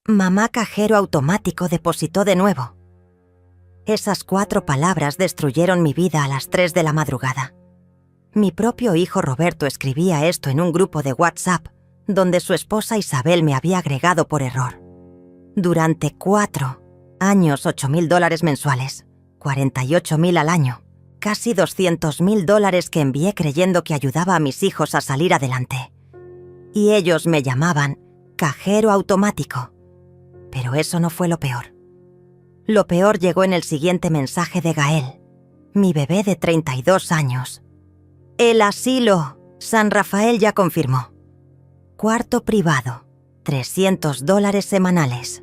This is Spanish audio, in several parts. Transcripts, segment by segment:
Mamá cajero automático depositó de nuevo. Esas 4 palabras destruyeron mi vida a las 3 de la madrugada. Mi propio hijo Roberto escribía esto en un grupo de WhatsApp, donde su esposa Isabel me había agregado por error. Durante 4 años, $8,000 mensuales, $48,000 al año, casi $200,000 que envié creyendo que ayudaba a mis hijos a salir adelante. Y ellos me llamaban cajero automático. Pero eso no fue lo peor. Lo peor llegó en el siguiente mensaje de Gael, mi bebé de 32 años. El asilo, San Rafael ya confirmó. Cuarto privado, $300 semanales.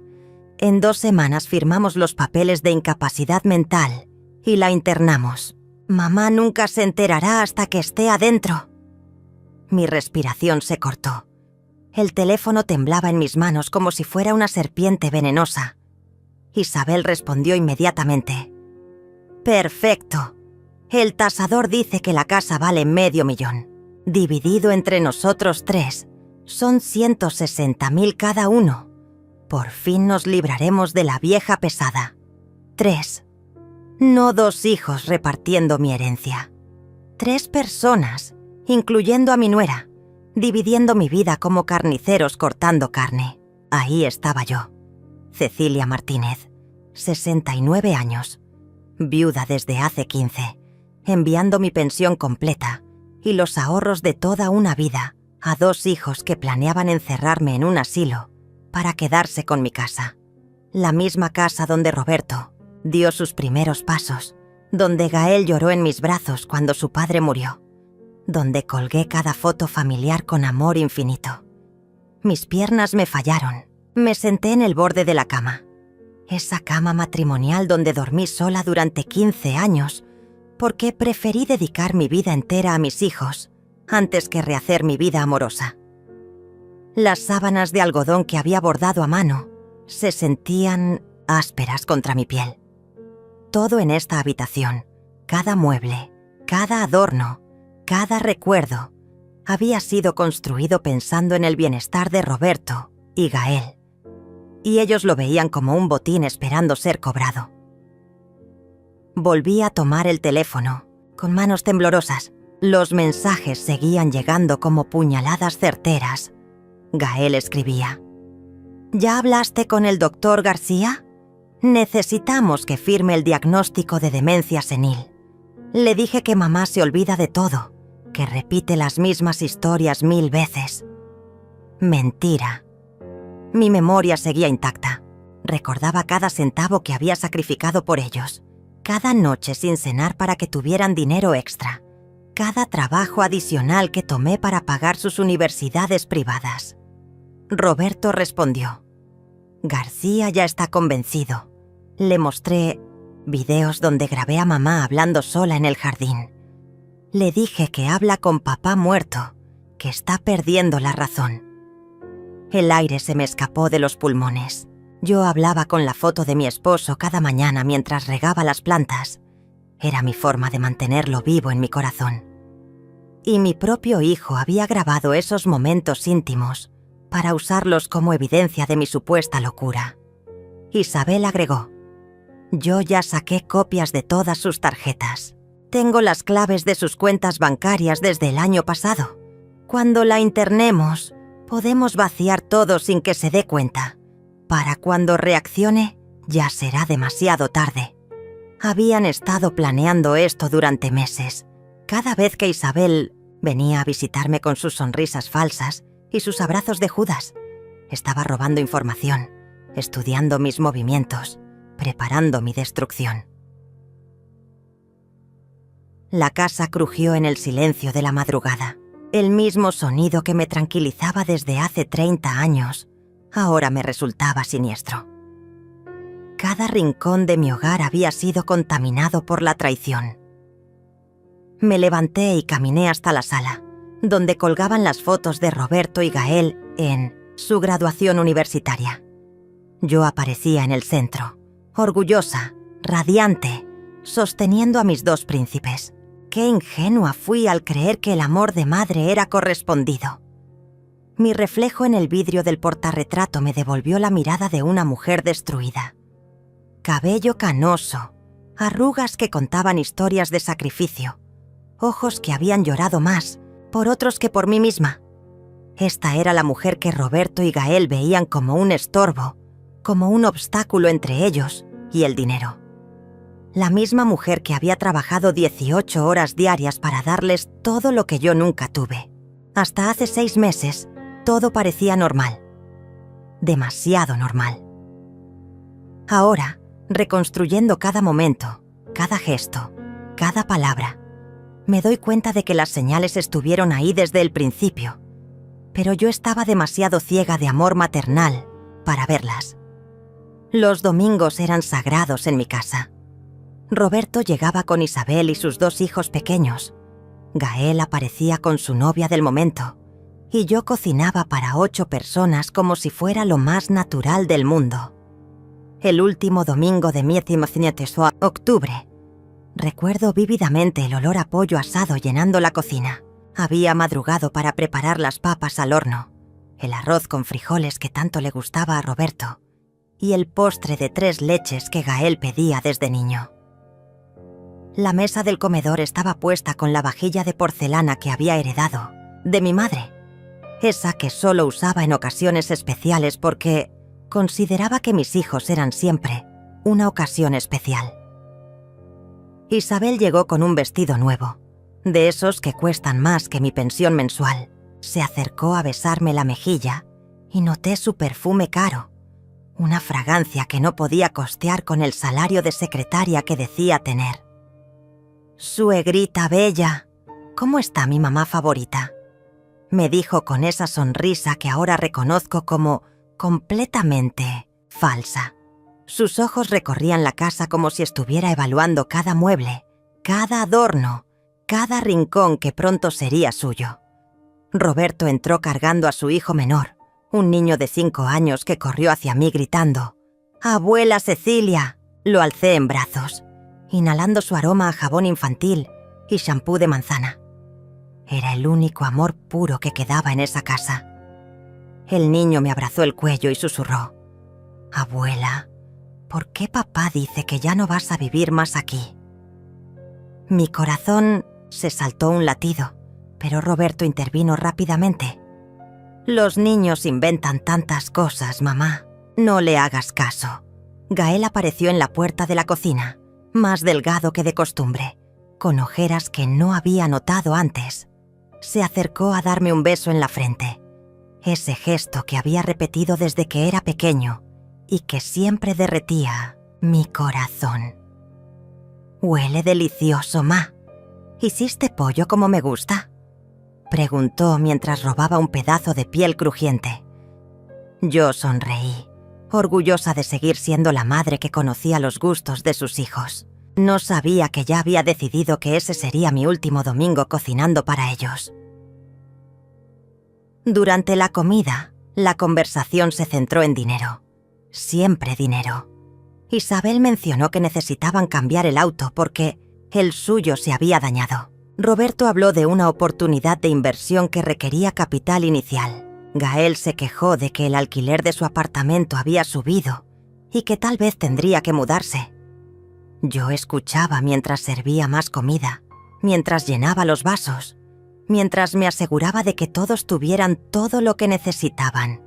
En 2 semanas firmamos los papeles de incapacidad mental y la internamos. Mamá nunca se enterará hasta que esté adentro. Mi respiración se cortó. El teléfono temblaba en mis manos como si fuera una serpiente venenosa. Isabel respondió inmediatamente. Perfecto. El tasador dice que la casa vale $500,000. Dividido entre nosotros 3, son $160,000 cada uno. Por fin nos libraremos de la vieja pesada. 3. No 2 hijos repartiendo mi herencia. 3 personas, incluyendo a mi nuera, dividiendo mi vida como carniceros cortando carne. Ahí estaba yo, Cecilia Martínez, 69 años, viuda desde hace 15, enviando mi pensión completa y los ahorros de toda una vida a 2 hijos que planeaban encerrarme en un asilo para quedarse con mi casa. La misma casa donde Roberto dio sus primeros pasos, donde Gael lloró en mis brazos cuando su padre murió, donde colgué cada foto familiar con amor infinito. Mis piernas me fallaron. Me senté en el borde de la cama. Esa cama matrimonial donde dormí sola durante 15 años, porque preferí dedicar mi vida entera a mis hijos antes que rehacer mi vida amorosa. Las sábanas de algodón que había bordado a mano se sentían ásperas contra mi piel. Todo en esta habitación, cada mueble, cada adorno, cada recuerdo, había sido construido pensando en el bienestar de Roberto y Gael. Y ellos lo veían como un botín esperando ser cobrado. Volví a tomar el teléfono, con manos temblorosas. Los mensajes seguían llegando como puñaladas certeras. Gael escribía: ¿Ya hablaste con el doctor García? Necesitamos que firme el diagnóstico de demencia senil. Le dije que mamá se olvida de todo, que repite las mismas historias 1000 veces. Mentira. Mi memoria seguía intacta. Recordaba cada centavo que había sacrificado por ellos, cada noche sin cenar para que tuvieran dinero extra, cada trabajo adicional que tomé para pagar sus universidades privadas. Roberto respondió: García ya está convencido. Le mostré videos donde grabé a mamá hablando sola en el jardín. Le dije que habla con papá muerto, que está perdiendo la razón. El aire se me escapó de los pulmones. Yo hablaba con la foto de mi esposo cada mañana mientras regaba las plantas. Era mi forma de mantenerlo vivo en mi corazón. Y mi propio hijo había grabado esos momentos íntimos para usarlos como evidencia de mi supuesta locura. Isabel agregó: yo ya saqué copias de todas sus tarjetas. Tengo las claves de sus cuentas bancarias desde el año pasado. Cuando la internemos, podemos vaciar todo sin que se dé cuenta. Para cuando reaccione, ya será demasiado tarde. Habían estado planeando esto durante meses. Cada vez que Isabel venía a visitarme con sus sonrisas falsas y sus abrazos de Judas, estaba robando información, estudiando mis movimientos, preparando mi destrucción. La casa crujió en el silencio de la madrugada. El mismo sonido que me tranquilizaba desde hace 30 años, ahora me resultaba siniestro. Cada rincón de mi hogar había sido contaminado por la traición. Me levanté y caminé hasta la sala, donde colgaban las fotos de Roberto y Gael en su graduación universitaria. Yo aparecía en el centro, orgullosa, radiante, sosteniendo a mis 2 príncipes. Qué ingenua fui al creer que el amor de madre era correspondido. Mi reflejo en el vidrio del portarretrato me devolvió la mirada de una mujer destruida. Cabello canoso, arrugas que contaban historias de sacrificio, ojos que habían llorado más por otros que por mí misma. Esta era la mujer que Roberto y Gael veían como un estorbo, como un obstáculo entre ellos y el dinero. La misma mujer que había trabajado 18 horas diarias para darles todo lo que yo nunca tuve. Hasta hace 6 meses, todo parecía normal. Demasiado normal. Ahora, reconstruyendo cada momento, cada gesto, cada palabra, me doy cuenta de que las señales estuvieron ahí desde el principio, pero yo estaba demasiado ciega de amor maternal para verlas. Los domingos eran sagrados en mi casa. Roberto llegaba con Isabel y sus 2 hijos pequeños. Gael aparecía con su novia del momento, y yo cocinaba para 8 personas como si fuera lo más natural del mundo. El último domingo de octubre, recuerdo vívidamente el olor a pollo asado llenando la cocina. Había madrugado para preparar las papas al horno, el arroz con frijoles que tanto le gustaba a Roberto, y el postre de 3 leches que Gael pedía desde niño. La mesa del comedor estaba puesta con la vajilla de porcelana que había heredado de mi madre, esa que solo usaba en ocasiones especiales porque consideraba que mis hijos eran siempre una ocasión especial. Isabel llegó con un vestido nuevo, de esos que cuestan más que mi pensión mensual. Se acercó a besarme la mejilla y noté su perfume caro, una fragancia que no podía costear con el salario de secretaria que decía tener. «Suegrita bella, ¿cómo está mi mamá favorita?», me dijo con esa sonrisa que ahora reconozco como completamente falsa. Sus ojos recorrían la casa como si estuviera evaluando cada mueble, cada adorno, cada rincón que pronto sería suyo. Roberto entró cargando a su hijo menor, un niño de 5 años que corrió hacia mí gritando: «¡Abuela Cecilia!». Lo alcé en brazos, inhalando su aroma a jabón infantil y champú de manzana. Era el único amor puro que quedaba en esa casa. El niño me abrazó el cuello y susurró: «Abuela, ¿por qué papá dice que ya no vas a vivir más aquí?». Mi corazón se saltó un latido, pero Roberto intervino rápidamente. «Los niños inventan tantas cosas, mamá. No le hagas caso». Gael apareció en la puerta de la cocina, más delgado que de costumbre, con ojeras que no había notado antes. Se acercó a darme un beso en la frente, ese gesto que había repetido desde que era pequeño y que siempre derretía mi corazón. «Huele delicioso, ma. ¿Hiciste pollo como me gusta?», preguntó mientras robaba un pedazo de piel crujiente. Yo sonreí, orgullosa de seguir siendo la madre que conocía los gustos de sus hijos. No sabía que ya había decidido que ese sería mi último domingo cocinando para ellos. Durante la comida, la conversación se centró en dinero. Siempre dinero. Isabel mencionó que necesitaban cambiar el auto porque el suyo se había dañado. Roberto habló de una oportunidad de inversión que requería capital inicial. Gael se quejó de que el alquiler de su apartamento había subido y que tal vez tendría que mudarse. Yo escuchaba mientras servía más comida, mientras llenaba los vasos, mientras me aseguraba de que todos tuvieran todo lo que necesitaban.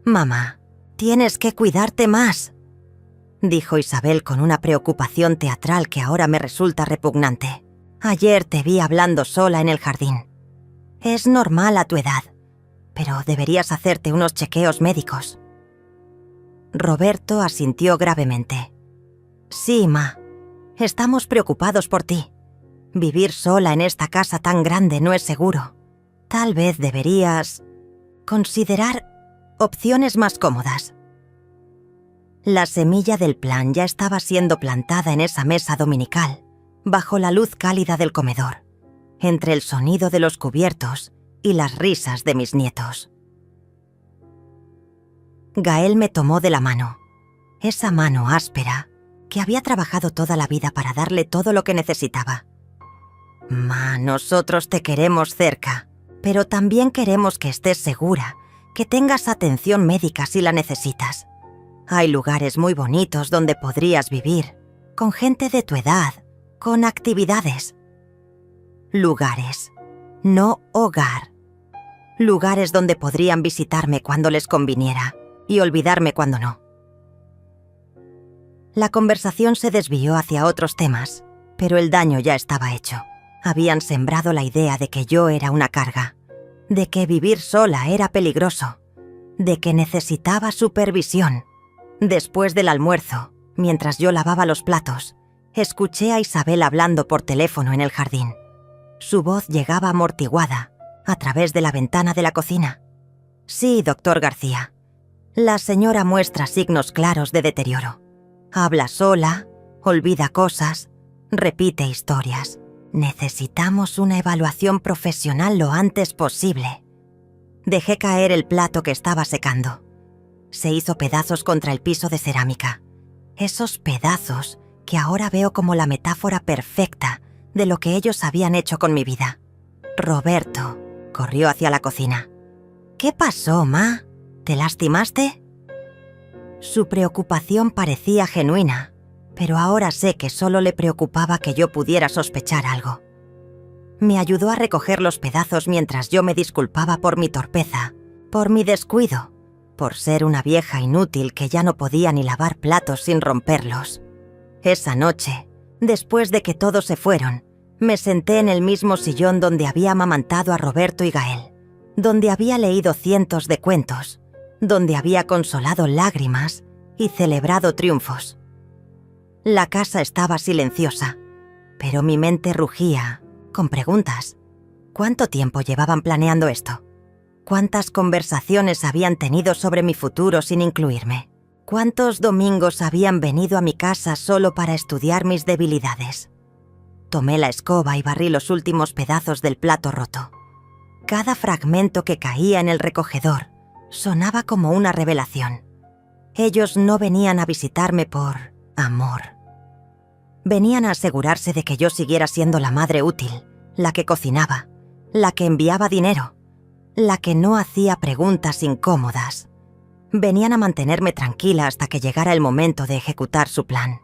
«Mamá, tienes que cuidarte más», dijo Isabel con una preocupación teatral que ahora me resulta repugnante. «Ayer te vi hablando sola en el jardín. Es normal a tu edad, pero deberías hacerte unos chequeos médicos». Roberto asintió gravemente. «Sí, ma. Estamos preocupados por ti. Vivir sola en esta casa tan grande no es seguro. Tal vez deberías considerar opciones más cómodas». La semilla del plan ya estaba siendo plantada en esa mesa dominical, bajo la luz cálida del comedor, entre el sonido de los cubiertos y las risas de mis nietos. Gael me tomó de la mano, esa mano áspera que había trabajado toda la vida para darle todo lo que necesitaba. «Ma, nosotros te queremos cerca. pero también queremos que estés segura, que tengas atención médica si la necesitas. Hay lugares muy bonitos donde podrías vivir, con gente de tu edad, con actividades. Lugares, no hogar. Lugares donde podrían visitarme cuando les conviniera y olvidarme cuando no. La conversación se desvió hacia otros temas, pero el daño ya estaba hecho. Habían sembrado la idea de que yo era una carga, de que vivir sola era peligroso, de que necesitaba supervisión. Después del almuerzo, mientras yo lavaba los platos, escuché a Isabel hablando por teléfono en el jardín. Su voz llegaba amortiguada a través de la ventana de la cocina. Sí, doctor García. La señora muestra signos claros de deterioro. Habla sola, olvida cosas, repite historias. Necesitamos una evaluación profesional lo antes posible. Dejé caer el plato que estaba secando. Se hizo pedazos contra el piso de cerámica. Esos pedazos que ahora veo como la metáfora perfecta de lo que ellos habían hecho con mi vida. Roberto corrió hacia la cocina. ¿Qué pasó, Ma? ¿Te lastimaste? Su preocupación parecía genuina, pero ahora sé que solo le preocupaba que yo pudiera sospechar algo. Me ayudó a recoger los pedazos mientras yo me disculpaba por mi torpeza, por mi descuido, por ser una vieja inútil que ya no podía ni lavar platos sin romperlos. Esa noche, después de que todos se fueron, me senté en el mismo sillón donde había amamantado a Roberto y Gael, donde había leído cientos de cuentos, donde había consolado lágrimas y celebrado triunfos. La casa estaba silenciosa, pero mi mente rugía con preguntas. ¿Cuánto tiempo llevaban planeando esto? ¿Cuántas conversaciones habían tenido sobre mi futuro sin incluirme? ¿Cuántos domingos habían venido a mi casa solo para estudiar mis debilidades? Tomé la escoba y barrí los últimos pedazos del plato roto. Cada fragmento que caía en el recogedor sonaba como una revelación. Ellos no venían a visitarme por amor. Venían a asegurarse de que yo siguiera siendo la madre útil, la que cocinaba, la que enviaba dinero, la que no hacía preguntas incómodas. Venían a mantenerme tranquila hasta que llegara el momento de ejecutar su plan.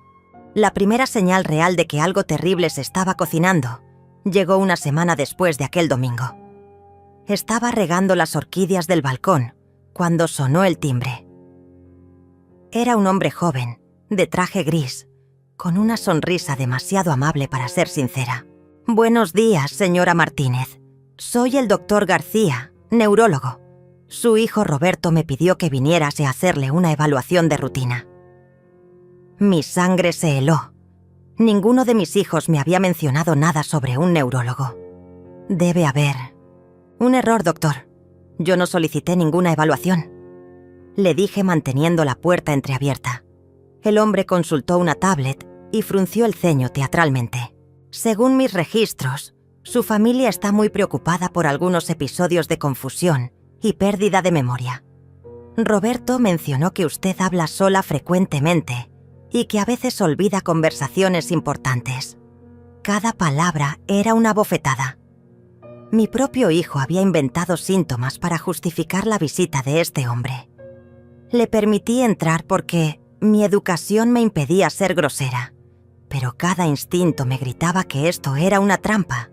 La primera señal real de que algo terrible se estaba cocinando llegó una semana después de aquel domingo. Estaba regando las orquídeas del balcón cuando sonó el timbre. Era un hombre joven, de traje gris, con una sonrisa demasiado amable para ser sincera. «Buenos días, señora Martínez. Soy el doctor García, neurólogo. Su hijo Roberto me pidió que viniérase a hacerle una evaluación de rutina». Mi sangre se heló. Ninguno de mis hijos me había mencionado nada sobre un neurólogo. Debe haber un error, doctor. Yo no solicité ninguna evaluación. Le dije manteniendo la puerta entreabierta. El hombre consultó una tablet y frunció el ceño teatralmente. Según mis registros, su familia está muy preocupada por algunos episodios de confusión y pérdida de memoria. Roberto mencionó que usted habla sola frecuentemente y que a veces olvida conversaciones importantes. Cada palabra era una bofetada. Mi propio hijo había inventado síntomas para justificar la visita de este hombre. Le permití entrar porque mi educación me impedía ser grosera, pero cada instinto me gritaba que esto era una trampa.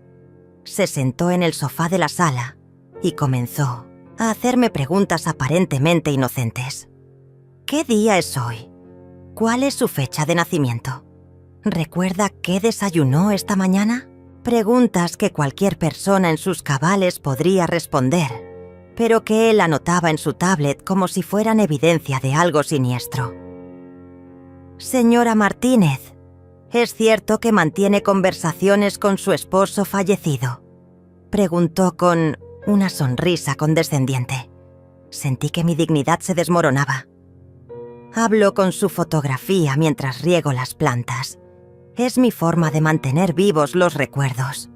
Se sentó en el sofá de la sala y comenzó a hacerme preguntas aparentemente inocentes. ¿Qué día es hoy? ¿Cuál es su fecha de nacimiento? ¿Recuerda qué desayunó esta mañana? Preguntas que cualquier persona en sus cabales podría responder, pero que él anotaba en su tablet como si fueran evidencia de algo siniestro. Señora Martínez, ¿es cierto que mantiene conversaciones con su esposo fallecido?, preguntó con una sonrisa condescendiente. Sentí que mi dignidad se desmoronaba. Hablo con su fotografía mientras riego las plantas. Es mi forma de mantener vivos los recuerdos.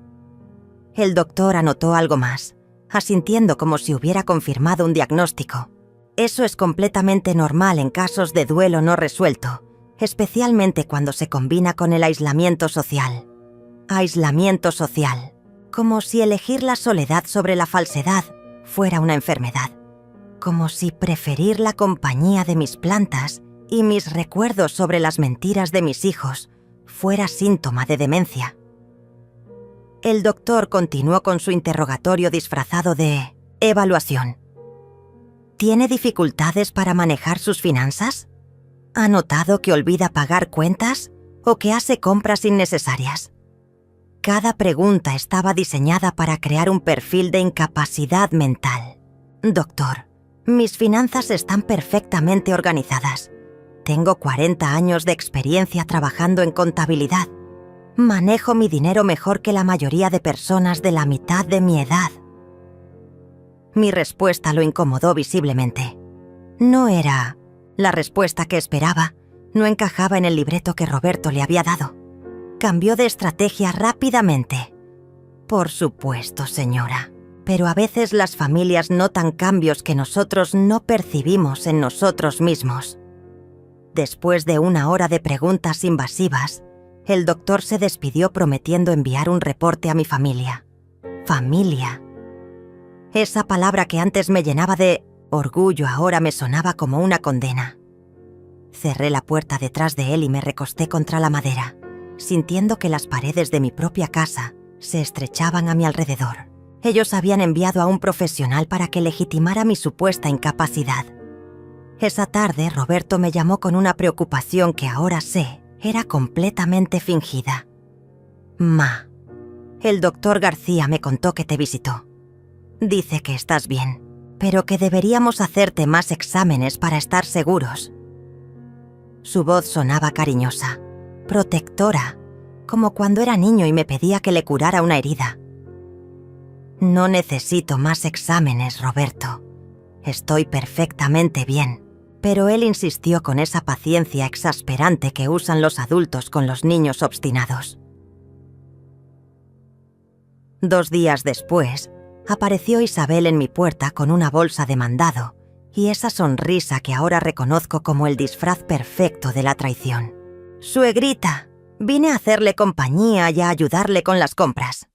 El doctor anotó algo más, asintiendo como si hubiera confirmado un diagnóstico. Eso es completamente normal en casos de duelo no resuelto, especialmente cuando se combina con el aislamiento social. Aislamiento social, como si elegir la soledad sobre la falsedad fuera una enfermedad, como si preferir la compañía de mis plantas y mis recuerdos sobre las mentiras de mis hijos fuera síntoma de demencia. El doctor continuó con su interrogatorio disfrazado de evaluación. ¿Tiene dificultades para manejar sus finanzas? ¿Ha notado que olvida pagar cuentas o que hace compras innecesarias? Cada pregunta estaba diseñada para crear un perfil de incapacidad mental. Doctor, mis finanzas están perfectamente organizadas. Tengo 40 años de experiencia trabajando en contabilidad. Manejo mi dinero mejor que la mayoría de personas de la mitad de mi edad. Mi respuesta lo incomodó visiblemente. No era la respuesta que esperaba, no encajaba en el libreto que Roberto le había dado. Cambió de estrategia rápidamente. Por supuesto, señora, pero a veces las familias notan cambios que nosotros no percibimos en nosotros mismos. Después de una hora de preguntas invasivas, el doctor se despidió prometiendo enviar un reporte a mi familia. Familia. Esa palabra que antes me llenaba de orgullo ahora me sonaba como una condena. Cerré la puerta detrás de él y me recosté contra la madera, sintiendo que las paredes de mi propia casa se estrechaban a mi alrededor. Ellos habían enviado a un profesional para que legitimara mi supuesta incapacidad. Esa tarde, Roberto me llamó con una preocupación que ahora sé era completamente fingida. Ma, el doctor García me contó que te visitó. Dice que estás bien, pero que deberíamos hacerte más exámenes para estar seguros. Su voz sonaba cariñosa, protectora, como cuando era niño y me pedía que le curara una herida. No necesito más exámenes, Roberto. Estoy perfectamente bien. Pero él insistió con esa paciencia exasperante que usan los adultos con los niños obstinados. 2 días después, apareció Isabel en mi puerta con una bolsa de mandado y esa sonrisa que ahora reconozco como el disfraz perfecto de la traición. «Suegrita, vine a hacerle compañía y a ayudarle con las compras».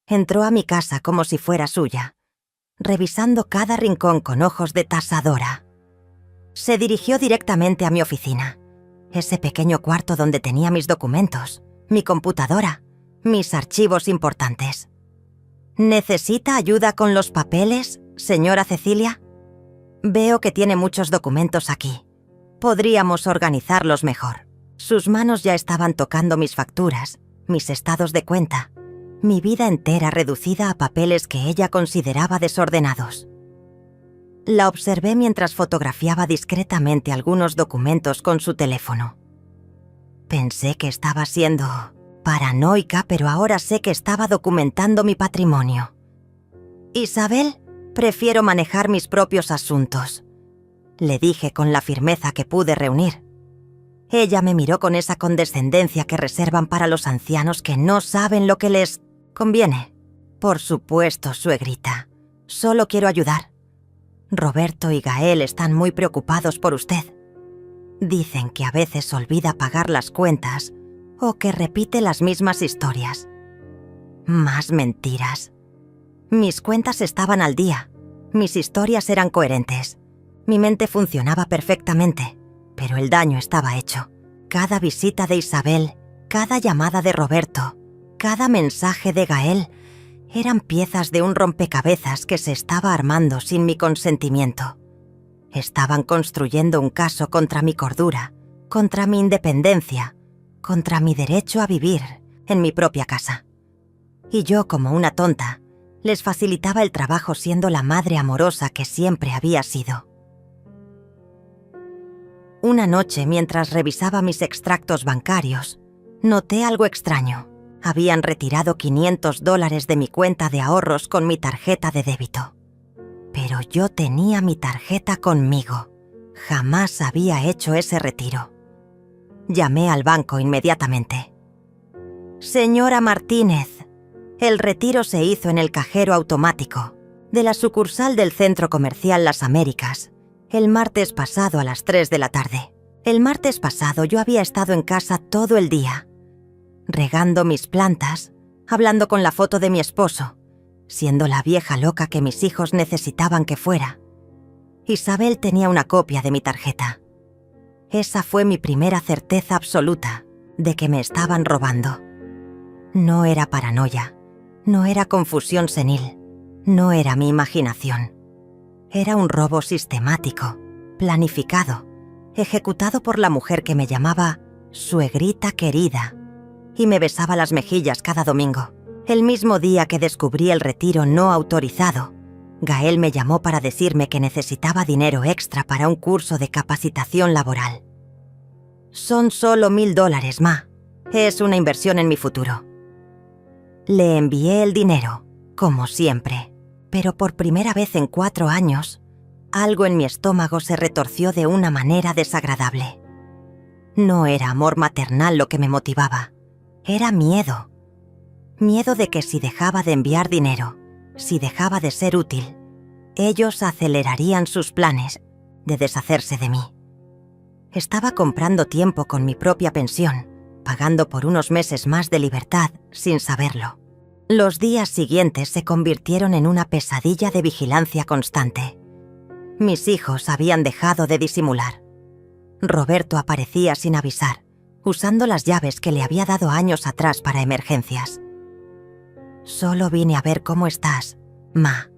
Entró a mi casa como si fuera suya, revisando cada rincón con ojos de tasadora. Se dirigió directamente a mi oficina, ese pequeño cuarto donde tenía mis documentos, mi computadora, mis archivos importantes. ¿Necesita ayuda con los papeles, señora Cecilia? Veo que tiene muchos documentos aquí. Podríamos organizarlos mejor. Sus manos ya estaban tocando mis facturas, mis estados de cuenta, mi vida entera reducida a papeles que ella consideraba desordenados. La observé mientras fotografiaba discretamente algunos documentos con su teléfono. Pensé que estaba siendo paranoica, pero ahora sé que estaba documentando mi patrimonio. «Isabel, prefiero manejar mis propios asuntos», le dije con la firmeza que pude reunir. Ella me miró con esa condescendencia que reservan para los ancianos que no saben lo que les conviene. «Por supuesto, suegrita. Solo quiero ayudar. Roberto y Gael están muy preocupados por usted. Dicen que a veces olvida pagar las cuentas o que repite las mismas historias. Más mentiras. Mis cuentas estaban al día, mis historias eran coherentes, mi mente funcionaba perfectamente, pero el daño estaba hecho. Cada visita de Isabel, cada llamada de Roberto, cada mensaje de Gael eran piezas de un rompecabezas que se estaba armando sin mi consentimiento. Estaban construyendo un caso contra mi cordura, contra mi independencia, contra mi derecho a vivir en mi propia casa. Y yo, como una tonta, les facilitaba el trabajo siendo la madre amorosa que siempre había sido. Una noche, mientras revisaba mis extractos bancarios, noté algo extraño. Habían retirado $500 de mi cuenta de ahorros con mi tarjeta de débito. Pero yo tenía mi tarjeta conmigo. Jamás había hecho ese retiro. Llamé al banco inmediatamente. «Señora Martínez, el retiro se hizo en el cajero automático de la sucursal del Centro Comercial Las Américas el martes pasado a las 3 de la tarde. El martes pasado yo había estado en casa todo el día, regando mis plantas, hablando con la foto de mi esposo, siendo la vieja loca que mis hijos necesitaban que fuera. Isabel tenía una copia de mi tarjeta. Esa fue mi primera certeza absoluta de que me estaban robando. No era paranoia, no era confusión senil, no era mi imaginación. Era un robo sistemático, planificado, ejecutado por la mujer que me llamaba suegrita querida y me besaba las mejillas cada domingo. El mismo día que descubrí el retiro no autorizado, Gael me llamó para decirme que necesitaba dinero extra para un curso de capacitación laboral. «Son solo $1000, ma. Es una inversión en mi futuro». Le envié el dinero, como siempre, pero por primera vez en 4 años, algo en mi estómago se retorció de una manera desagradable. No era amor maternal lo que me motivaba, era miedo. Miedo de que si dejaba de enviar dinero, si dejaba de ser útil, ellos acelerarían sus planes de deshacerse de mí. Estaba comprando tiempo con mi propia pensión, pagando por unos meses más de libertad sin saberlo. Los días siguientes se convirtieron en una pesadilla de vigilancia constante. Mis hijos habían dejado de disimular. Roberto aparecía sin avisar, usando las llaves que le había dado años atrás para emergencias. «Solo vine a ver cómo estás, ma»,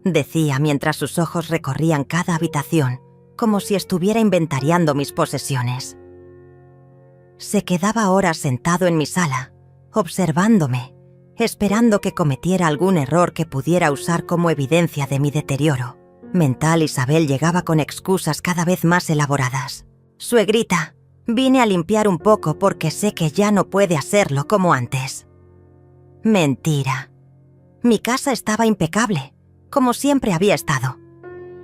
decía mientras sus ojos recorrían cada habitación, como si estuviera inventariando mis posesiones. Se quedaba horas sentado en mi sala, observándome, esperando que cometiera algún error que pudiera usar como evidencia de mi deterioro. Mental, Isabel llegaba con excusas cada vez más elaboradas. «Suegrita, vine a limpiar un poco porque sé que ya no puede hacerlo como antes». Mentira. Mi casa estaba impecable, como siempre había estado.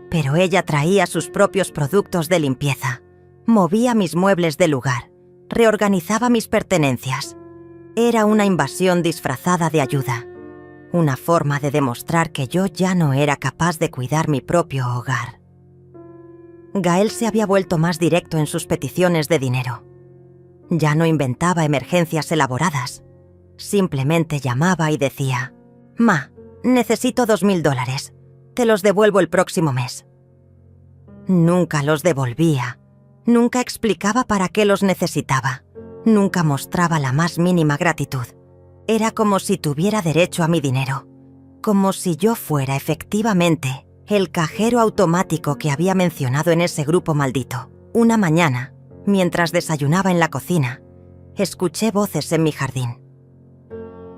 Pero ella traía sus propios productos de limpieza, movía mis muebles del lugar, reorganizaba mis pertenencias. Era una invasión disfrazada de ayuda, una forma de demostrar que yo ya no era capaz de cuidar mi propio hogar. Gael se había vuelto más directo en sus peticiones de dinero. Ya no inventaba emergencias elaboradas. Simplemente llamaba y decía: «Ma, necesito $2000. Te los devuelvo el próximo mes». Nunca los devolvía. Nunca explicaba para qué los necesitaba. Nunca mostraba la más mínima gratitud. Era como si tuviera derecho a mi dinero. Como si yo fuera efectivamente el cajero automático que había mencionado en ese grupo maldito. Una mañana, mientras desayunaba en la cocina, escuché voces en mi jardín.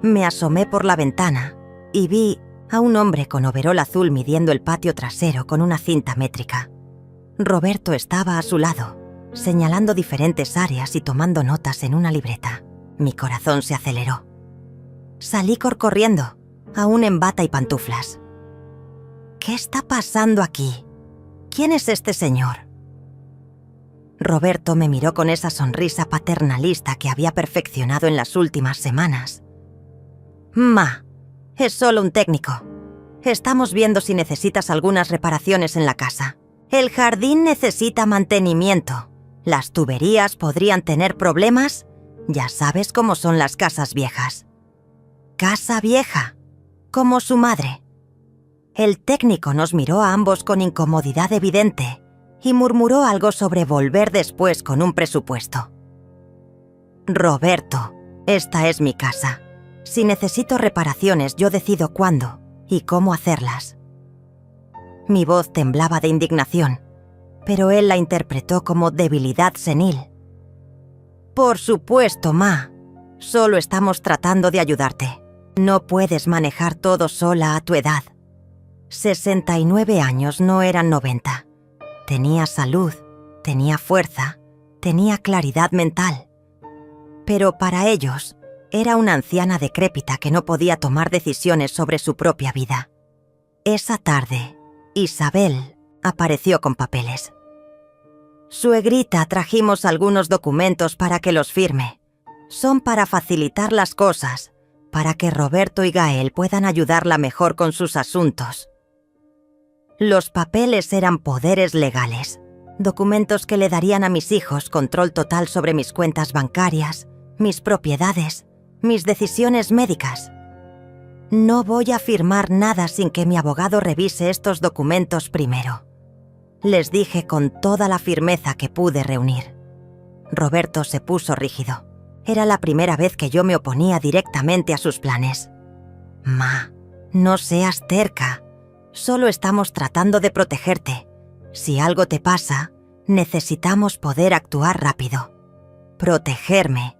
Me asomé por la ventana y vi a un hombre con overol azul midiendo el patio trasero con una cinta métrica. Roberto estaba a su lado, señalando diferentes áreas y tomando notas en una libreta. Mi corazón se aceleró. Salí corriendo, aún en bata y pantuflas. ¿Qué está pasando aquí? ¿Quién es este señor? Roberto me miró con esa sonrisa paternalista que había perfeccionado en las últimas semanas. «Ma, es solo un técnico. Estamos viendo si necesitas algunas reparaciones en la casa. El jardín necesita mantenimiento. Las tuberías podrían tener problemas. Ya sabes cómo son las casas viejas». «Casa vieja», como su madre. El técnico nos miró a ambos con incomodidad evidente y murmuró algo sobre volver después con un presupuesto. «Roberto, esta es mi casa. Si necesito reparaciones, yo decido cuándo y cómo hacerlas». Mi voz temblaba de indignación, pero él la interpretó como debilidad senil. «Por supuesto, ma. Solo estamos tratando de ayudarte. No puedes manejar todo sola a tu edad. 69 años no eran 90. Tenía salud, tenía fuerza, tenía claridad mental. Pero para ellos, era una anciana decrépita que no podía tomar decisiones sobre su propia vida. Esa tarde, Isabel apareció con papeles. «Suegrita, trajimos algunos documentos para que los firme. Son para facilitar las cosas, para que Roberto y Gael puedan ayudarla mejor con sus asuntos». Los papeles eran poderes legales, documentos que le darían a mis hijos control total sobre mis cuentas bancarias, mis propiedades, mis decisiones médicas. No voy a firmar nada sin que mi abogado revise estos documentos primero. Les dije con toda la firmeza que pude reunir. Roberto se puso rígido. Era la primera vez que yo me oponía directamente a sus planes. Ma, no seas terca. Solo estamos tratando de protegerte. Si algo te pasa, necesitamos poder actuar rápido. Protegerme.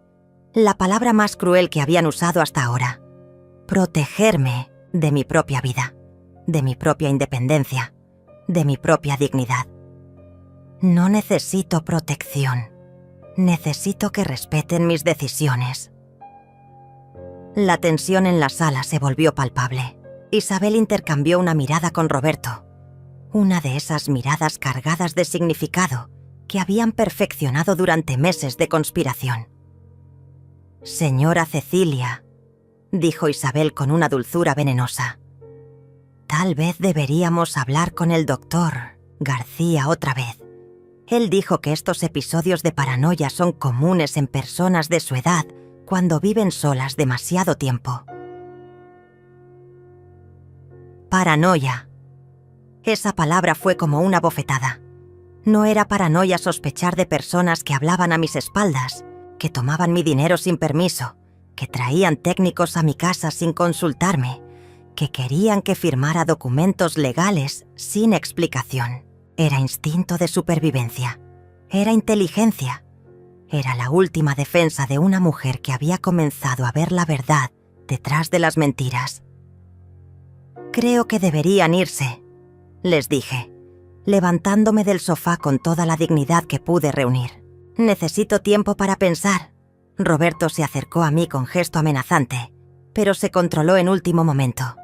La palabra más cruel que habían usado hasta ahora. Protegerme de mi propia vida, de mi propia independencia, de mi propia dignidad. No necesito protección. Necesito que respeten mis decisiones. La tensión en la sala se volvió palpable. Isabel intercambió una mirada con Roberto. Una de esas miradas cargadas de significado que habían perfeccionado durante meses de conspiración. «Señora Cecilia», dijo Isabel con una dulzura venenosa. «Tal vez deberíamos hablar con el doctor García otra vez. Él dijo que estos episodios de paranoia son comunes en personas de su edad cuando viven solas demasiado tiempo». Paranoia. Esa palabra fue como una bofetada. No era paranoia sospechar de personas que hablaban a mis espaldas, que tomaban mi dinero sin permiso, que traían técnicos a mi casa sin consultarme, que querían que firmara documentos legales sin explicación. Era instinto de supervivencia. Era inteligencia. Era la última defensa de una mujer que había comenzado a ver la verdad detrás de las mentiras. «Creo que deberían irse», les dije, levantándome del sofá con toda la dignidad que pude reunir. «Necesito tiempo para pensar». Roberto se acercó a mí con gesto amenazante, pero se controló en último momento.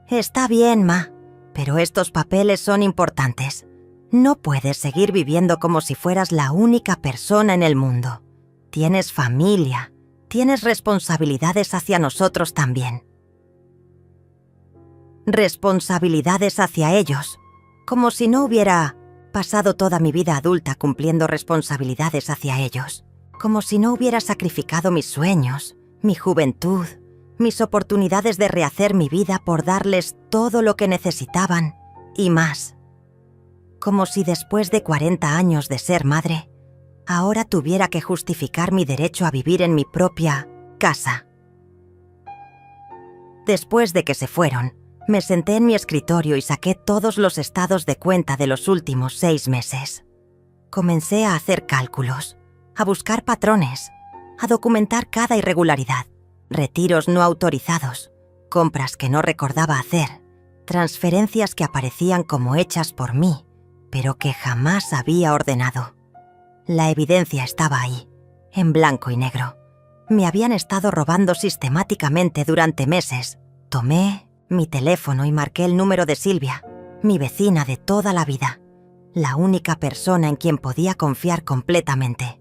«Está bien, Ma, pero estos papeles son importantes. No puedes seguir viviendo como si fueras la única persona en el mundo. Tienes familia, tienes responsabilidades hacia nosotros también». Responsabilidades hacia ellos, como si no hubiera pasado toda mi vida adulta cumpliendo responsabilidades hacia ellos, como si no hubiera sacrificado mis sueños, mi juventud, mis oportunidades de rehacer mi vida por darles todo lo que necesitaban y más. Como si después de 40 años de ser madre, ahora tuviera que justificar mi derecho a vivir en mi propia casa. Después de que se fueron, me senté en mi escritorio y saqué todos los estados de cuenta de los últimos 6 meses. Comencé a hacer cálculos, a buscar patrones, a documentar cada irregularidad, retiros no autorizados, compras que no recordaba hacer, transferencias que aparecían como hechas por mí, pero que jamás había ordenado. La evidencia estaba ahí, en blanco y negro. Me habían estado robando sistemáticamente durante meses. Tomé mi teléfono y marqué el número de Silvia, mi vecina de toda la vida, la única persona en quien podía confiar completamente.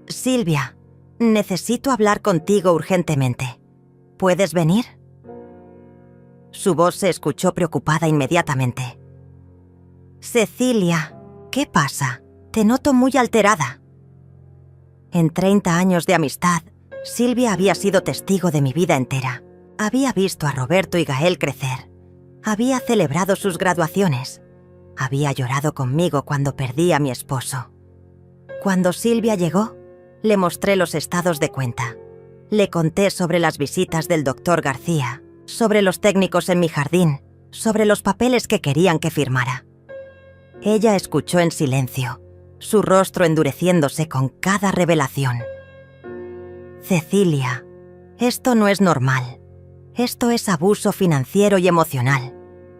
«Silvia, necesito hablar contigo urgentemente. ¿Puedes venir?» Su voz se escuchó preocupada inmediatamente. «Cecilia, ¿qué pasa? Te noto muy alterada». En 30 años de amistad, Silvia había sido testigo de mi vida entera. Había visto a Roberto y Gael crecer. Había celebrado sus graduaciones. Había llorado conmigo cuando perdí a mi esposo. Cuando Silvia llegó, le mostré los estados de cuenta. Le conté sobre las visitas del doctor García, sobre los técnicos en mi jardín, sobre los papeles que querían que firmara. Ella escuchó en silencio, su rostro endureciéndose con cada revelación. «Cecilia, esto no es normal. Esto es abuso financiero y emocional.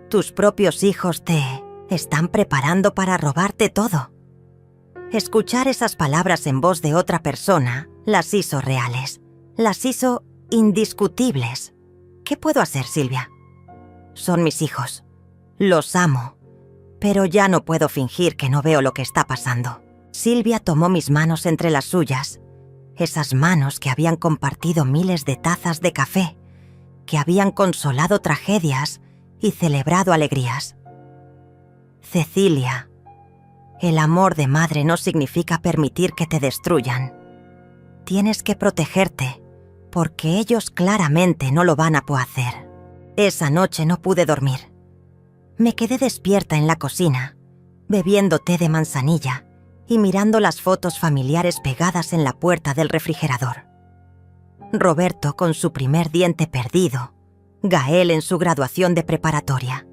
Tus propios hijos te están preparando para robarte todo». Escuchar esas palabras en voz de otra persona las hizo reales, las hizo indiscutibles. ¿Qué puedo hacer, Silvia? Son mis hijos. Los amo. Pero ya no puedo fingir que no veo lo que está pasando. Silvia tomó mis manos entre las suyas, esas manos que habían compartido miles de tazas de café, que habían consolado tragedias y celebrado alegrías. «Cecilia, el amor de madre no significa permitir que te destruyan. Tienes que protegerte, porque ellos claramente no lo van a poder hacer. Esa noche no pude dormir. Me quedé despierta en la cocina, bebiendo té de manzanilla y mirando las fotos familiares pegadas en la puerta del refrigerador. Roberto con su primer diente perdido, Gael en su graduación de preparatoria.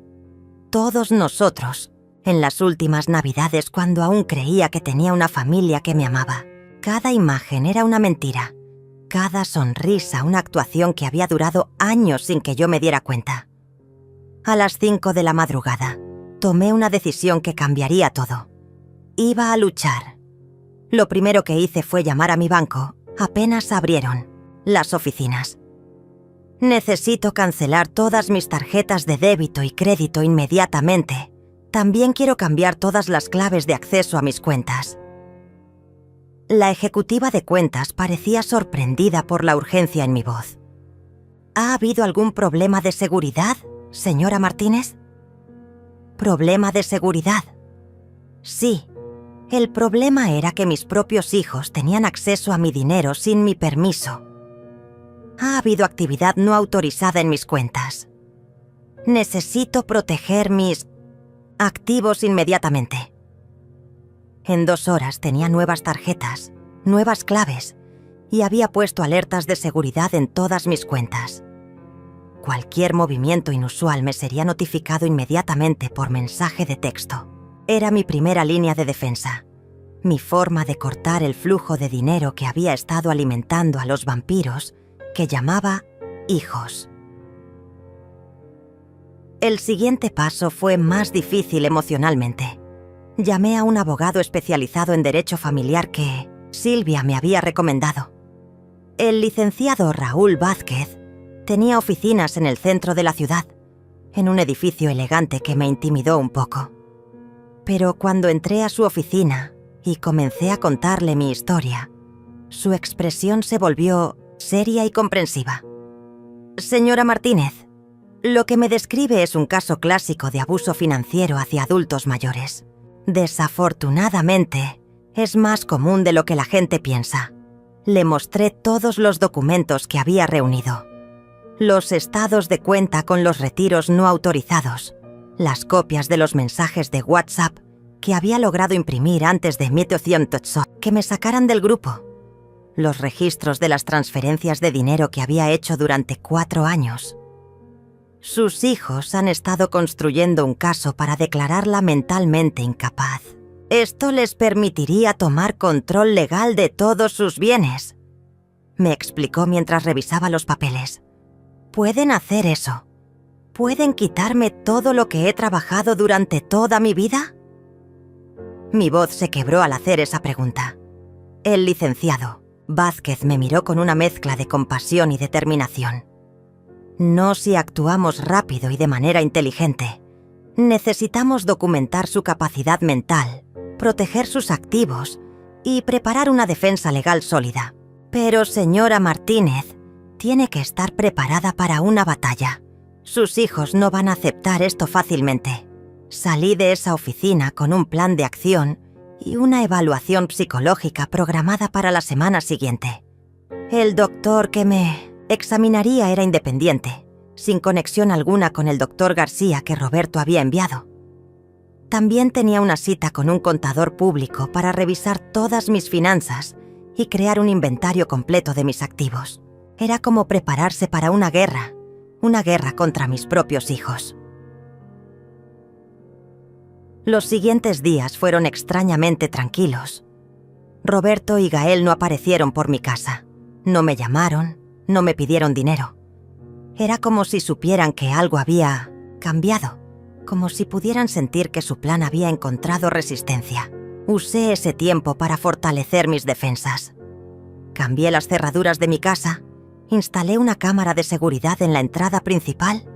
Todos nosotros, en las últimas Navidades cuando aún creía que tenía una familia que me amaba. Cada imagen era una mentira, cada sonrisa una actuación que había durado años sin que yo me diera cuenta. A las 5 de la madrugada, tomé una decisión que cambiaría todo. Iba a luchar. Lo primero que hice fue llamar a mi banco, apenas abrieron las oficinas. Necesito cancelar todas mis tarjetas de débito y crédito inmediatamente. También quiero cambiar todas las claves de acceso a mis cuentas. La ejecutiva de cuentas parecía sorprendida por la urgencia en mi voz. ¿Ha habido algún problema de seguridad, señora Martínez? ¿Problema de seguridad? Sí. El problema era que mis propios hijos tenían acceso a mi dinero sin mi permiso. Ha habido actividad no autorizada en mis cuentas. Necesito proteger mis activos inmediatamente. En 2 horas tenía nuevas tarjetas, nuevas claves y había puesto alertas de seguridad en todas mis cuentas. Cualquier movimiento inusual me sería notificado inmediatamente por mensaje de texto. Era mi primera línea de defensa, mi forma de cortar el flujo de dinero que había estado alimentando a los vampiros que llamaba hijos. El siguiente paso fue más difícil emocionalmente. Llamé a un abogado especializado en derecho familiar que Silvia me había recomendado. El licenciado Raúl Vázquez tenía oficinas en el centro de la ciudad, en un edificio elegante que me intimidó un poco. Pero cuando entré a su oficina y comencé a contarle mi historia, su expresión se volvió seria y comprensiva. Señora Martínez, lo que me describe es un caso clásico de abuso financiero hacia adultos mayores. Desafortunadamente, es más común de lo que la gente piensa. Le mostré todos los documentos que había reunido. Los estados de cuenta con los retiros no autorizados, las copias de los mensajes de WhatsApp que había logrado imprimir antes de que me sacaran del grupo, los registros de las transferencias de dinero que había hecho durante 4 años. Sus hijos han estado construyendo un caso para declararla mentalmente incapaz. Esto les permitiría tomar control legal de todos sus bienes, me explicó mientras revisaba los papeles. Pueden hacer eso. ¿Pueden quitarme todo lo que he trabajado durante toda mi vida? Mi voz se quebró al hacer esa pregunta. El licenciado Vázquez me miró con una mezcla de compasión y determinación. No si actuamos rápido y de manera inteligente. Necesitamos documentar su capacidad mental, proteger sus activos y preparar una defensa legal sólida. Pero, señora Martínez, tiene que estar preparada para una batalla. Sus hijos no van a aceptar esto fácilmente. Salí de esa oficina con un plan de acción y una evaluación psicológica programada para la semana siguiente. El doctor que me examinaría era independiente, sin conexión alguna con el doctor García que Roberto había enviado. También tenía una cita con un contador público para revisar todas mis finanzas y crear un inventario completo de mis activos. Era como prepararse para una guerra contra mis propios hijos. Los siguientes días fueron extrañamente tranquilos. Roberto y Gael no aparecieron por mi casa. No me llamaron, no me pidieron dinero. Era como si supieran que algo había cambiado, como si pudieran sentir que su plan había encontrado resistencia. Usé ese tiempo para fortalecer mis defensas. Cambié las cerraduras de mi casa, instalé una cámara de seguridad en la entrada principal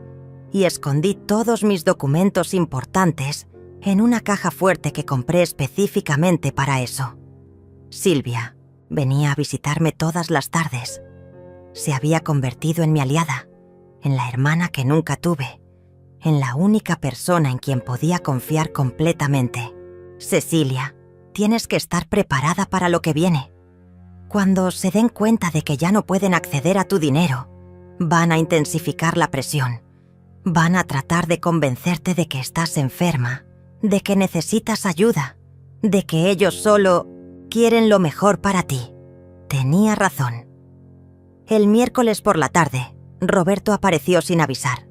y escondí todos mis documentos importantes en una caja fuerte que compré específicamente para eso. Silvia venía a visitarme todas las tardes. Se había convertido en mi aliada, en la hermana que nunca tuve, en la única persona en quien podía confiar completamente. Cecilia, tienes que estar preparada para lo que viene. Cuando se den cuenta de que ya no pueden acceder a tu dinero, van a intensificar la presión. Van a tratar de convencerte de que estás enferma, de que necesitas ayuda, de que ellos solo quieren lo mejor para ti. Tenía razón. El miércoles por la tarde, Roberto apareció sin avisar.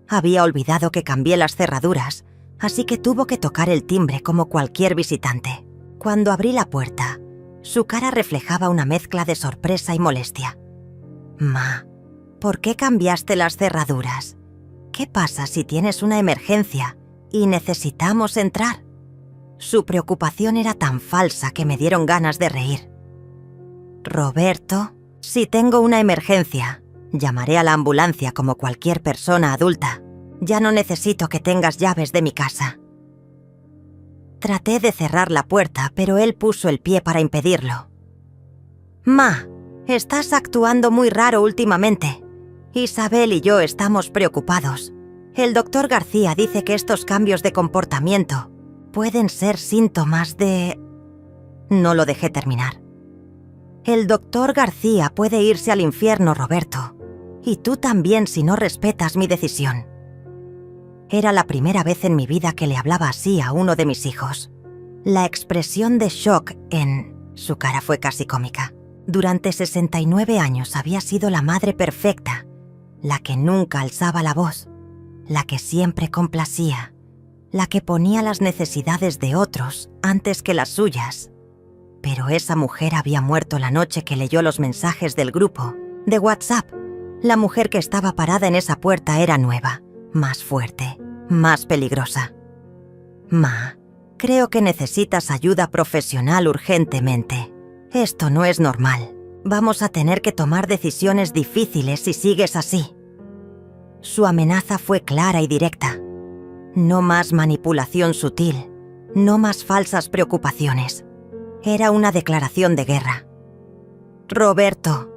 Había olvidado que cambié las cerraduras, así que tuvo que tocar el timbre como cualquier visitante. Cuando abrí la puerta, su cara reflejaba una mezcla de sorpresa y molestia. «Ma, ¿por qué cambiaste las cerraduras? ¿Qué pasa si tienes una emergencia y necesitamos entrar?» Su preocupación era tan falsa que me dieron ganas de reír. «Roberto, si tengo una emergencia, llamaré a la ambulancia como cualquier persona adulta. Ya no necesito que tengas llaves de mi casa». Traté de cerrar la puerta, pero él puso el pie para impedirlo. «Ma, estás actuando muy raro últimamente. Isabel y yo estamos preocupados. El doctor García dice que estos cambios de comportamiento pueden ser síntomas de...» No lo dejé terminar. «El doctor García puede irse al infierno, Roberto. Y tú también si no respetas mi decisión». Era la primera vez en mi vida que le hablaba así a uno de mis hijos. La expresión de shock en su cara fue casi cómica. Durante 69 años había sido la madre perfecta, la que nunca alzaba la voz, la que siempre complacía, la que ponía las necesidades de otros antes que las suyas. Pero esa mujer había muerto la noche que leyó los mensajes del grupo de WhatsApp. La mujer que estaba parada en esa puerta era nueva, más fuerte, más peligrosa. «Ma, creo que necesitas ayuda profesional urgentemente. Esto no es normal. Vamos a tener que tomar decisiones difíciles si sigues así». Su amenaza fue clara y directa. No más manipulación sutil, no más falsas preocupaciones. Era una declaración de guerra. «Roberto,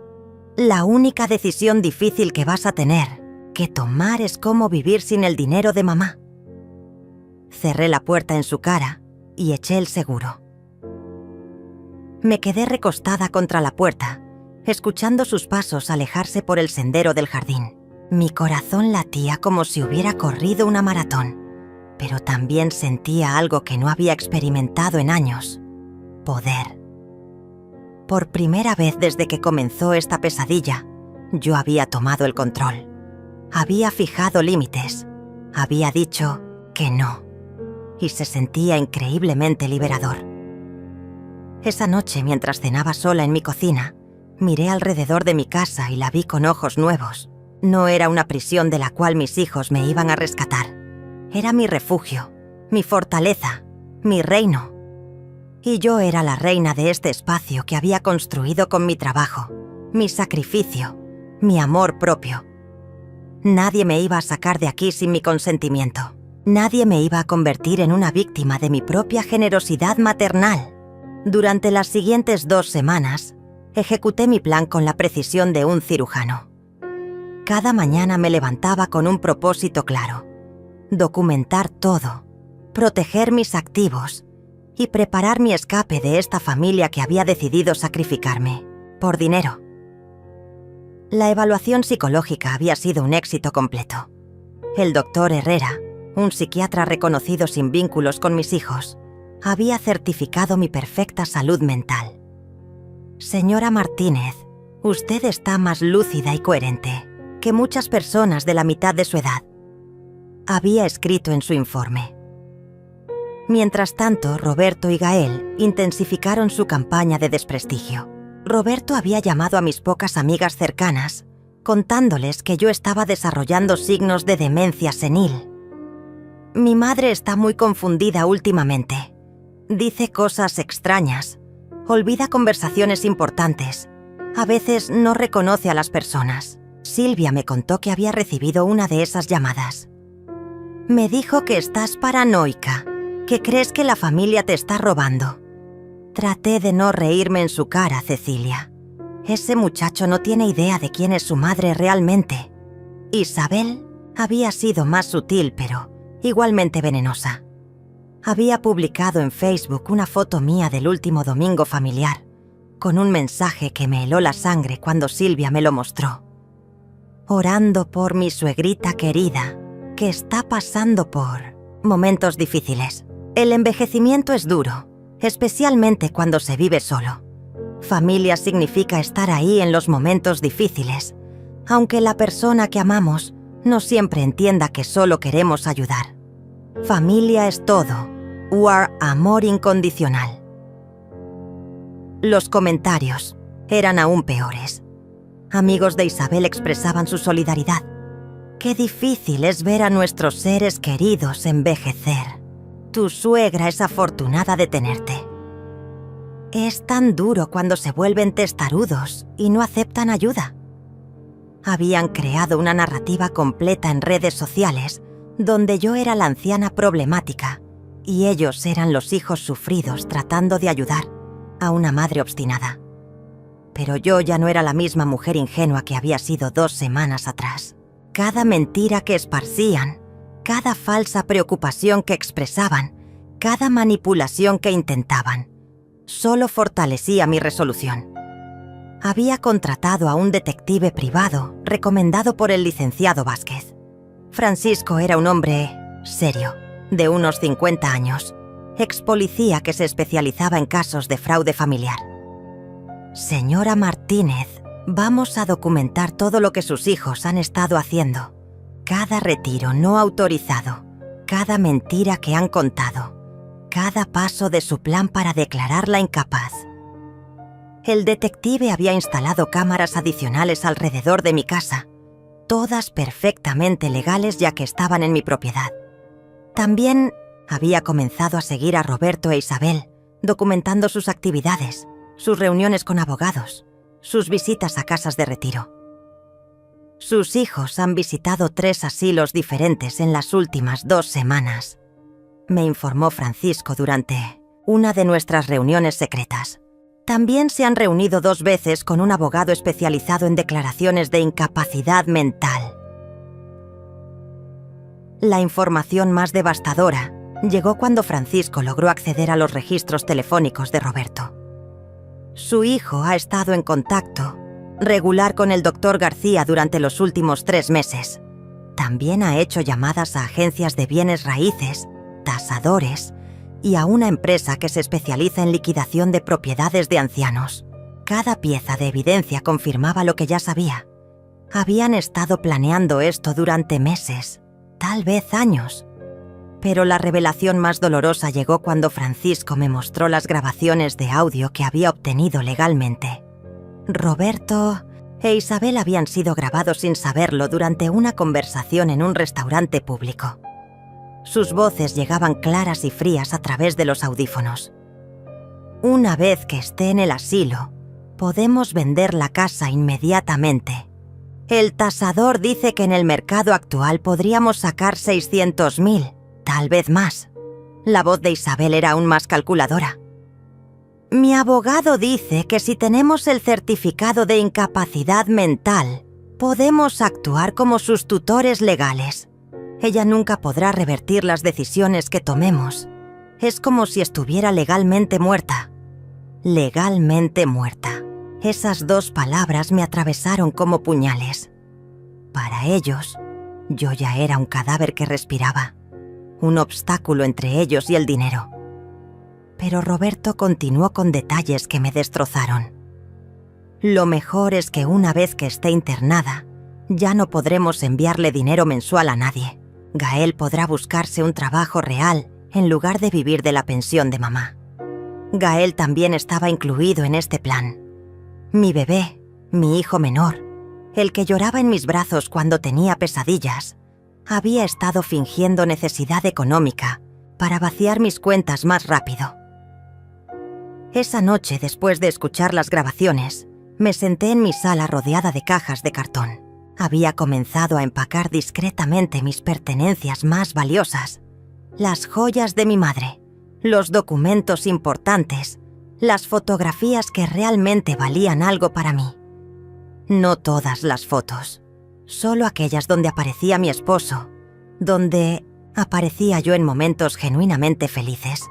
la única decisión difícil que vas a tener que tomar es cómo vivir sin el dinero de mamá». Cerré la puerta en su cara y eché el seguro. Me quedé recostada contra la puerta, escuchando sus pasos alejarse por el sendero del jardín. Mi corazón latía como si hubiera corrido una maratón, pero también sentía algo que no había experimentado en años: poder. Por primera vez desde que comenzó esta pesadilla, yo había tomado el control. Había fijado límites, había dicho que no, y se sentía increíblemente liberador. Esa noche, mientras cenaba sola en mi cocina, miré alrededor de mi casa y la vi con ojos nuevos. No era una prisión de la cual mis hijos me iban a rescatar. Era mi refugio, mi fortaleza, mi reino. Y yo era la reina de este espacio que había construido con mi trabajo, mi sacrificio, mi amor propio. Nadie me iba a sacar de aquí sin mi consentimiento. Nadie me iba a convertir en una víctima de mi propia generosidad maternal. Durante las siguientes 2 semanas, ejecuté mi plan con la precisión de un cirujano. Cada mañana me levantaba con un propósito claro: documentar todo, proteger mis activos y preparar mi escape de esta familia que había decidido sacrificarme por dinero. La evaluación psicológica había sido un éxito completo. El doctor Herrera, un psiquiatra reconocido sin vínculos con mis hijos, había certificado mi perfecta salud mental. «Señora Martínez, usted está más lúcida y coherente que muchas personas de la mitad de su edad», había escrito en su informe. Mientras tanto, Roberto y Gael intensificaron su campaña de desprestigio. Roberto había llamado a mis pocas amigas cercanas, contándoles que yo estaba desarrollando signos de demencia senil. «Mi madre está muy confundida últimamente. Dice cosas extrañas, olvida conversaciones importantes, a veces no reconoce a las personas». Silvia me contó que había recibido una de esas llamadas. «Me dijo que estás paranoica, que crees que la familia te está robando». Traté de no reírme en su cara, Cecilia. Ese muchacho no tiene idea de quién es su madre realmente. Isabel había sido más sutil, pero igualmente venenosa. Había publicado en Facebook una foto mía del último domingo familiar, con un mensaje que me heló la sangre cuando Silvia me lo mostró. Orando por mi suegrita querida, que está pasando por momentos difíciles. El envejecimiento es duro, especialmente cuando se vive solo. Familia significa estar ahí en los momentos difíciles, aunque la persona que amamos no siempre entienda que solo queremos ayudar. Familia es todo. Amor incondicional. Los comentarios eran aún peores. Amigos de Isabel expresaban su solidaridad. Qué difícil es ver a nuestros seres queridos envejecer. Tu suegra es afortunada de tenerte. Es tan duro cuando se vuelven testarudos y no aceptan ayuda. Habían creado una narrativa completa en redes sociales donde yo era la anciana problemática y ellos eran los hijos sufridos tratando de ayudar a una madre obstinada. Pero yo ya no era la misma mujer ingenua que había sido 2 semanas atrás. Cada mentira que esparcían, cada falsa preocupación que expresaban, cada manipulación que intentaban, solo fortalecía mi resolución. Había contratado a un detective privado recomendado por el licenciado Vázquez. Francisco era un hombre serio, de unos 50 años, ex policía que se especializaba en casos de fraude familiar. Señora Martínez, vamos a documentar todo lo que sus hijos han estado haciendo. Cada retiro no autorizado, cada mentira que han contado, cada paso de su plan para declararla incapaz. El detective había instalado cámaras adicionales alrededor de mi casa, todas perfectamente legales ya que estaban en mi propiedad. También había comenzado a seguir a Roberto e Isabel, documentando sus actividades, sus reuniones con abogados, sus visitas a casas de retiro. Sus hijos han visitado 3 asilos diferentes en las últimas 2 semanas, me informó Francisco durante una de nuestras reuniones secretas. También se han reunido 2 veces con un abogado especializado en declaraciones de incapacidad mental. La información más devastadora llegó cuando Francisco logró acceder a los registros telefónicos de Roberto. Su hijo ha estado en contacto regular con el doctor García durante los últimos 3 meses. También ha hecho llamadas a agencias de bienes raíces, tasadores y a una empresa que se especializa en liquidación de propiedades de ancianos. Cada pieza de evidencia confirmaba lo que ya sabía. Habían estado planeando esto durante meses, tal vez años. Pero la revelación más dolorosa llegó cuando Francisco me mostró las grabaciones de audio que había obtenido legalmente. Roberto e Isabel habían sido grabados sin saberlo durante una conversación en un restaurante público. Sus voces llegaban claras y frías a través de los audífonos. Una vez que esté en el asilo, podemos vender la casa inmediatamente. El tasador dice que en el mercado actual podríamos sacar 600.000, tal vez más. La voz de Isabel era aún más calculadora. Mi abogado dice que si tenemos el certificado de incapacidad mental, podemos actuar como sus tutores legales. Ella nunca podrá revertir las decisiones que tomemos. Es como si estuviera legalmente muerta. Legalmente muerta. Esas 2 palabras me atravesaron como puñales. Para ellos, yo ya era un cadáver que respiraba, un obstáculo entre ellos y el dinero. Pero Roberto continuó con detalles que me destrozaron. Lo mejor es que una vez que esté internada, ya no podremos enviarle dinero mensual a nadie. Gael podrá buscarse un trabajo real en lugar de vivir de la pensión de mamá. Gael también estaba incluido en este plan. Mi bebé, mi hijo menor, el que lloraba en mis brazos cuando tenía pesadillas, había estado fingiendo necesidad económica para vaciar mis cuentas más rápido. Esa noche, después de escuchar las grabaciones, me senté en mi sala rodeada de cajas de cartón. Había comenzado a empacar discretamente mis pertenencias más valiosas, las joyas de mi madre, los documentos importantes, las fotografías que realmente valían algo para mí. No todas las fotos, solo aquellas donde aparecía mi esposo, donde aparecía yo en momentos genuinamente felices,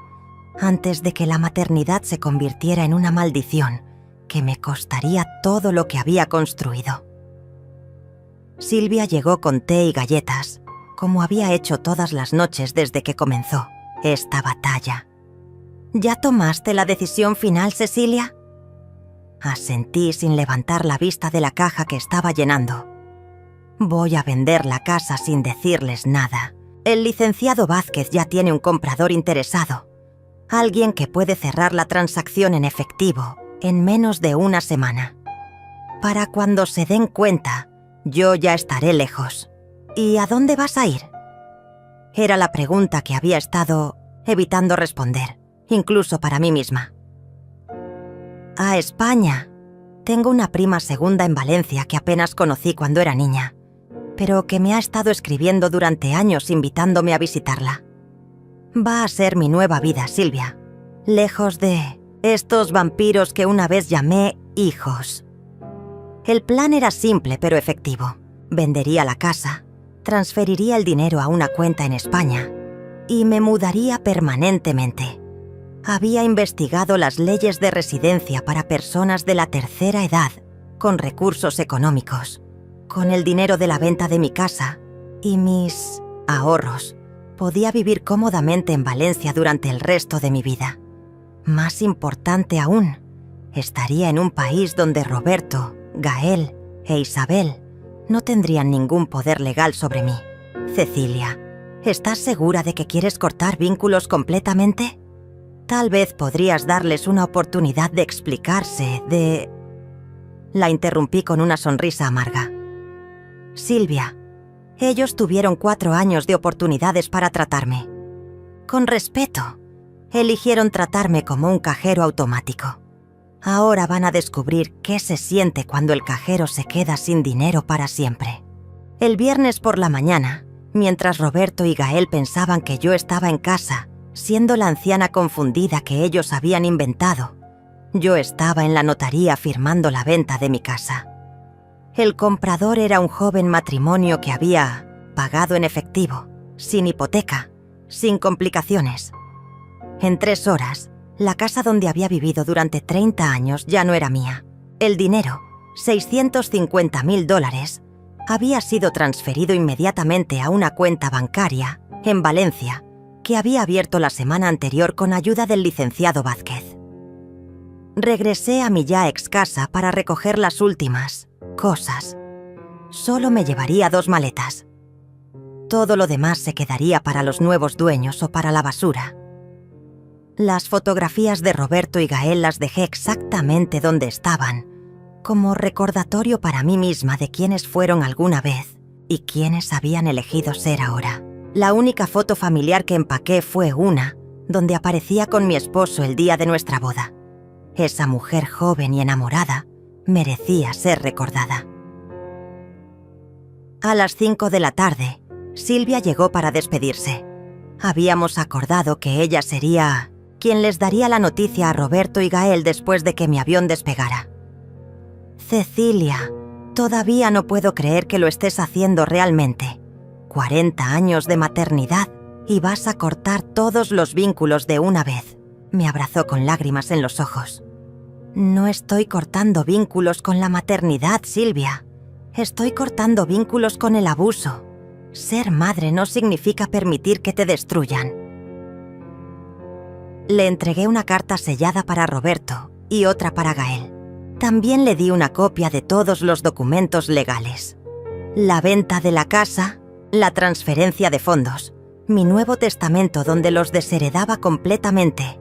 antes de que la maternidad se convirtiera en una maldición que me costaría todo lo que había construido. Silvia llegó con té y galletas, como había hecho todas las noches desde que comenzó esta batalla. ¿Ya tomaste la decisión final, Cecilia? Asentí sin levantar la vista de la caja que estaba llenando. Voy a vender la casa sin decirles nada. El licenciado Vázquez ya tiene un comprador interesado. Alguien que puede cerrar la transacción en efectivo en menos de una semana. Para cuando se den cuenta, yo ya estaré lejos. ¿Y a dónde vas a ir? Era la pregunta que había estado evitando responder, incluso para mí misma. A España. Tengo una prima segunda en Valencia que apenas conocí cuando era niña, pero que me ha estado escribiendo durante años invitándome a visitarla. Va a ser mi nueva vida, Silvia, lejos de estos vampiros que una vez llamé hijos. El plan era simple pero efectivo. Vendería la casa, transferiría el dinero a una cuenta en España y me mudaría permanentemente. Había investigado las leyes de residencia para personas de la tercera edad con recursos económicos. Con el dinero de la venta de mi casa y mis ahorros, podía vivir cómodamente en Valencia durante el resto de mi vida. Más importante aún, estaría en un país donde Roberto, Gael e Isabel no tendrían ningún poder legal sobre mí. Cecilia, ¿estás segura de que quieres cortar vínculos completamente? Tal vez podrías darles una oportunidad de explicarse, de... La interrumpí con una sonrisa amarga. Silvia, ellos tuvieron 4 años de oportunidades para tratarme. Con respeto, eligieron tratarme como un cajero automático. Ahora van a descubrir qué se siente cuando el cajero se queda sin dinero para siempre. El viernes por la mañana, mientras Roberto y Gael pensaban que yo estaba en casa, siendo la anciana confundida que ellos habían inventado, yo estaba en la notaría firmando la venta de mi casa. El comprador era un joven matrimonio que había pagado en efectivo, sin hipoteca, sin complicaciones. En 3 horas, la casa donde había vivido durante 30 años ya no era mía. El dinero, $650,000, había sido transferido inmediatamente a una cuenta bancaria en Valencia que había abierto la semana anterior con ayuda del licenciado Vázquez. Regresé a mi ya ex casa para recoger las últimas cosas. Solo me llevaría 2 maletas. Todo lo demás se quedaría para los nuevos dueños o para la basura. Las fotografías de Roberto y Gael las dejé exactamente donde estaban, como recordatorio para mí misma de quiénes fueron alguna vez y quiénes habían elegido ser ahora. La única foto familiar que empaqué fue una, donde aparecía con mi esposo el día de nuestra boda. Esa mujer joven y enamorada merecía ser recordada. A las 5 de la tarde, Silvia llegó para despedirse. Habíamos acordado que ella sería quien les daría la noticia a Roberto y Gael después de que mi avión despegara. Cecilia, todavía no puedo creer que lo estés haciendo realmente. 40 años de maternidad y vas a cortar todos los vínculos de una vez. Me abrazó con lágrimas en los ojos. No estoy cortando vínculos con la maternidad, Silvia. Estoy cortando vínculos con el abuso. Ser madre no significa permitir que te destruyan. Le entregué una carta sellada para Roberto y otra para Gael. También le di una copia de todos los documentos legales. La venta de la casa, la transferencia de fondos, mi nuevo testamento donde los desheredaba completamente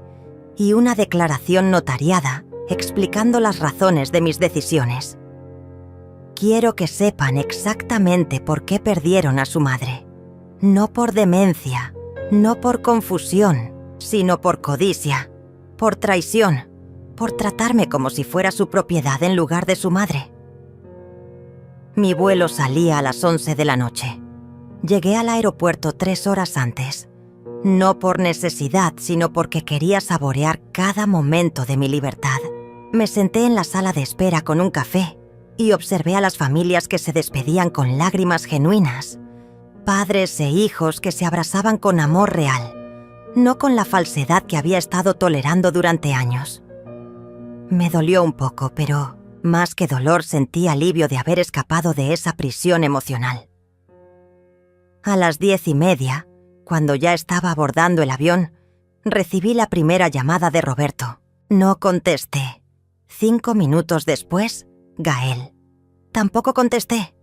y una declaración notariada explicando las razones de mis decisiones. Quiero que sepan exactamente por qué perdieron a su madre. No por demencia, no por confusión, sino por codicia, por traición, por tratarme como si fuera su propiedad en lugar de su madre. Mi vuelo salía a las 11 de la noche. Llegué al aeropuerto 3 horas antes, no por necesidad, sino porque quería saborear cada momento de mi libertad. Me senté en la sala de espera con un café y observé a las familias que se despedían con lágrimas genuinas, padres e hijos que se abrazaban con amor real, no con la falsedad que había estado tolerando durante años. Me dolió un poco, pero más que dolor sentí alivio de haber escapado de esa prisión emocional. A las 10:30, cuando ya estaba abordando el avión, recibí la primera llamada de Roberto. No contesté. 5 minutos después, Gael. Tampoco contesté.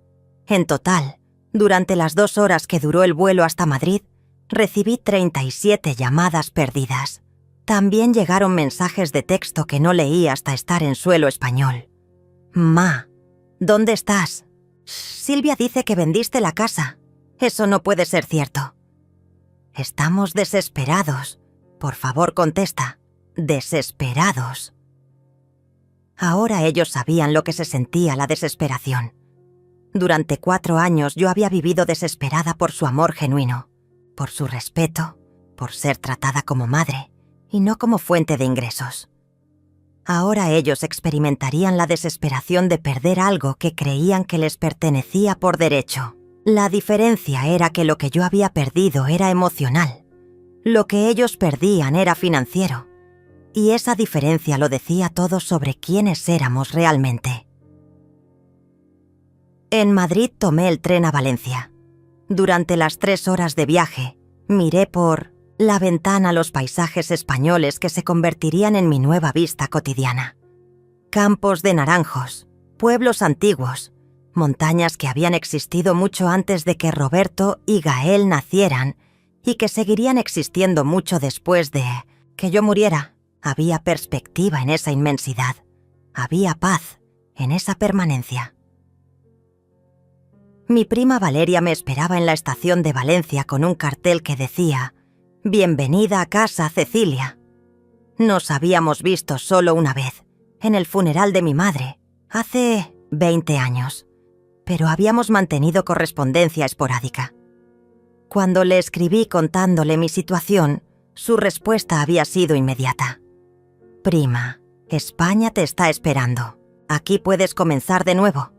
En total, durante las 2 horas que duró el vuelo hasta Madrid, recibí 37 llamadas perdidas. También llegaron mensajes de texto que no leí hasta estar en suelo español. Ma, ¿dónde estás? Silvia dice que vendiste la casa. Eso no puede ser cierto. Estamos desesperados. Por favor, contesta. Desesperados. Ahora ellos sabían lo que se sentía la desesperación. Durante 4 años yo había vivido desesperada por su amor genuino, por su respeto, por ser tratada como madre y no como fuente de ingresos. Ahora ellos experimentarían la desesperación de perder algo que creían que les pertenecía por derecho. La diferencia era que lo que yo había perdido era emocional. Lo que ellos perdían era financiero. Y esa diferencia lo decía todo sobre quiénes éramos realmente. En Madrid tomé el tren a Valencia. Durante las 3 horas de viaje, miré por la ventana los paisajes españoles que se convertirían en mi nueva vista cotidiana. Campos de naranjos, pueblos antiguos, montañas que habían existido mucho antes de que Roberto y Gael nacieran y que seguirían existiendo mucho después de que yo muriera. Había perspectiva en esa inmensidad. Había paz en esa permanencia. Mi prima Valeria me esperaba en la estación de Valencia con un cartel que decía: «Bienvenida a casa, Cecilia». Nos habíamos visto solo una vez, en el funeral de mi madre, hace 20 años, pero habíamos mantenido correspondencia esporádica. Cuando le escribí contándole mi situación, su respuesta había sido inmediata. «Prima, España te está esperando. Aquí puedes comenzar de nuevo».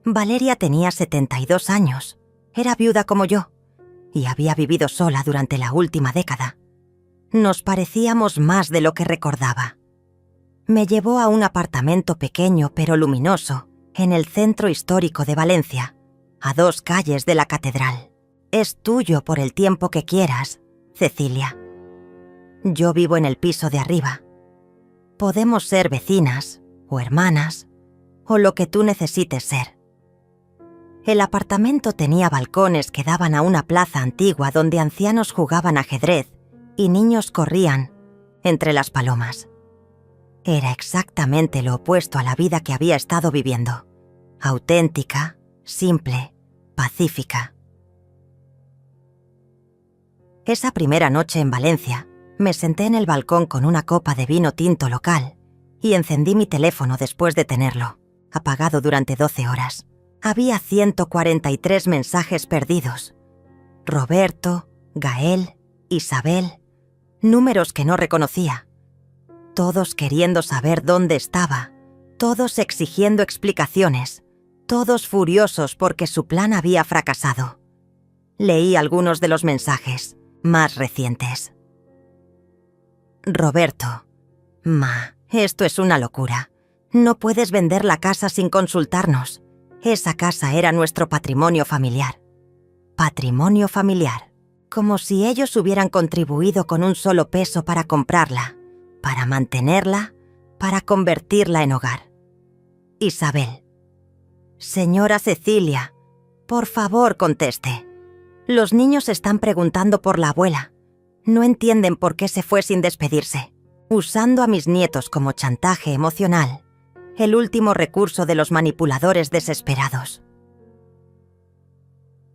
Valeria tenía 72 años, era viuda como yo, y había vivido sola durante la última década. Nos parecíamos más de lo que recordaba. Me llevó a un apartamento pequeño pero luminoso, en el centro histórico de Valencia, a 2 calles de la catedral. «Es tuyo por el tiempo que quieras, Cecilia. Yo vivo en el piso de arriba. Podemos ser vecinas, o hermanas, o lo que tú necesites ser». El apartamento tenía balcones que daban a una plaza antigua donde ancianos jugaban ajedrez y niños corrían entre las palomas. Era exactamente lo opuesto a la vida que había estado viviendo. Auténtica, simple, pacífica. Esa primera noche en Valencia, me senté en el balcón con una copa de vino tinto local y encendí mi teléfono después de tenerlo, apagado durante 12 horas. Había 143 mensajes perdidos. Roberto, Gael, Isabel, números que no reconocía. Todos queriendo saber dónde estaba, todos exigiendo explicaciones, todos furiosos porque su plan había fracasado. Leí algunos de los mensajes más recientes. Roberto: «Ma, esto es una locura. No puedes vender la casa sin consultarnos. Esa casa era nuestro patrimonio familiar». Patrimonio familiar. Como si ellos hubieran contribuido con un solo peso para comprarla, para mantenerla, para convertirla en hogar. Isabel: «Señora Cecilia, por favor conteste. Los niños están preguntando por la abuela. No entienden por qué se fue sin despedirse, usando a mis nietos como chantaje emocional. El último recurso de los manipuladores desesperados».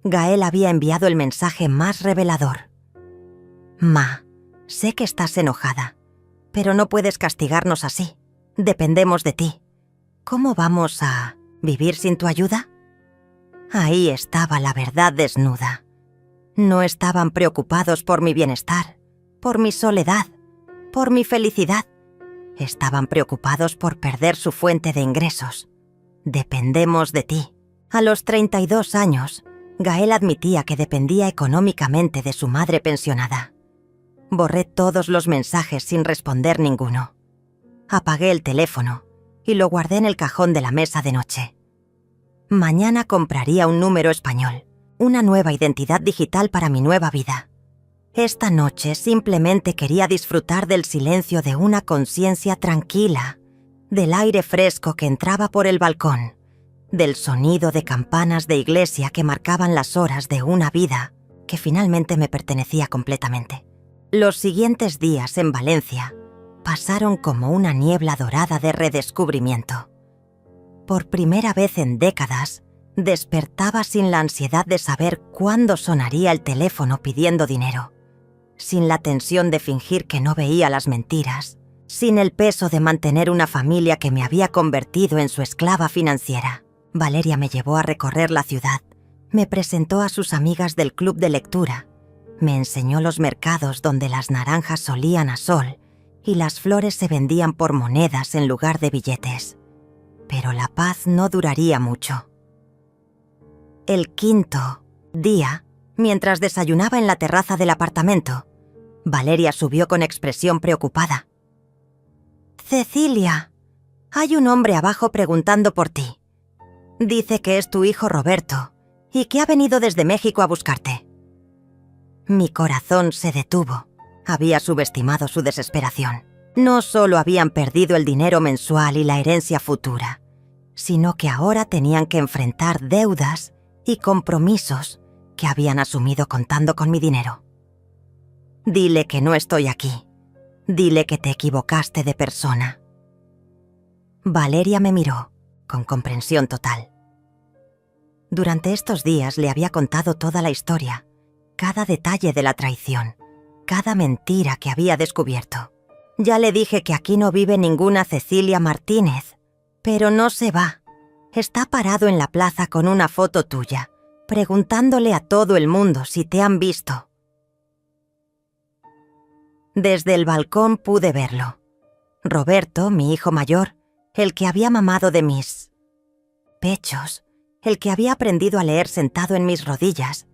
Gael había enviado el mensaje más revelador. «Ma, sé que estás enojada, pero no puedes castigarnos así. Dependemos de ti. ¿Cómo vamos a vivir sin tu ayuda?» Ahí estaba la verdad desnuda. No estaban preocupados por mi bienestar, por mi soledad, por mi felicidad. Estaban preocupados por perder su fuente de ingresos. Dependemos de ti. A los 32 años, Gael admitía que dependía económicamente de su madre pensionada. Borré todos los mensajes sin responder ninguno. Apagué el teléfono y lo guardé en el cajón de la mesa de noche. Mañana compraría un número español, una nueva identidad digital para mi nueva vida. Esta noche simplemente quería disfrutar del silencio de una conciencia tranquila, del aire fresco que entraba por el balcón, del sonido de campanas de iglesia que marcaban las horas de una vida que finalmente me pertenecía completamente. Los siguientes días en Valencia pasaron como una niebla dorada de redescubrimiento. Por primera vez en décadas, despertaba sin la ansiedad de saber cuándo sonaría el teléfono pidiendo dinero, sin la tensión de fingir que no veía las mentiras, sin el peso de mantener una familia que me había convertido en su esclava financiera. Valeria me llevó a recorrer la ciudad, me presentó a sus amigas del club de lectura, me enseñó los mercados donde las naranjas olían a sol y las flores se vendían por monedas en lugar de billetes. Pero la paz no duraría mucho. El quinto día, mientras desayunaba en la terraza del apartamento, Valeria subió con expresión preocupada. «Cecilia, hay un hombre abajo preguntando por ti. Dice que es tu hijo Roberto y que ha venido desde México a buscarte». Mi corazón se detuvo. Había subestimado su desesperación. No solo habían perdido el dinero mensual y la herencia futura, sino que ahora tenían que enfrentar deudas y compromisos que habían asumido contando con mi dinero. «Dile que no estoy aquí. Dile que te equivocaste de persona». Valeria me miró, con comprensión total. Durante estos días le había contado toda la historia, cada detalle de la traición, cada mentira que había descubierto. Ya le dije que aquí no vive ninguna Cecilia Martínez, pero no se va. Está parado en la plaza con una foto tuya, preguntándole a todo el mundo si te han visto. Desde el balcón pude verlo. Roberto, mi hijo mayor, el que había mamado de mis pechos, el que había aprendido a leer sentado en mis rodillas,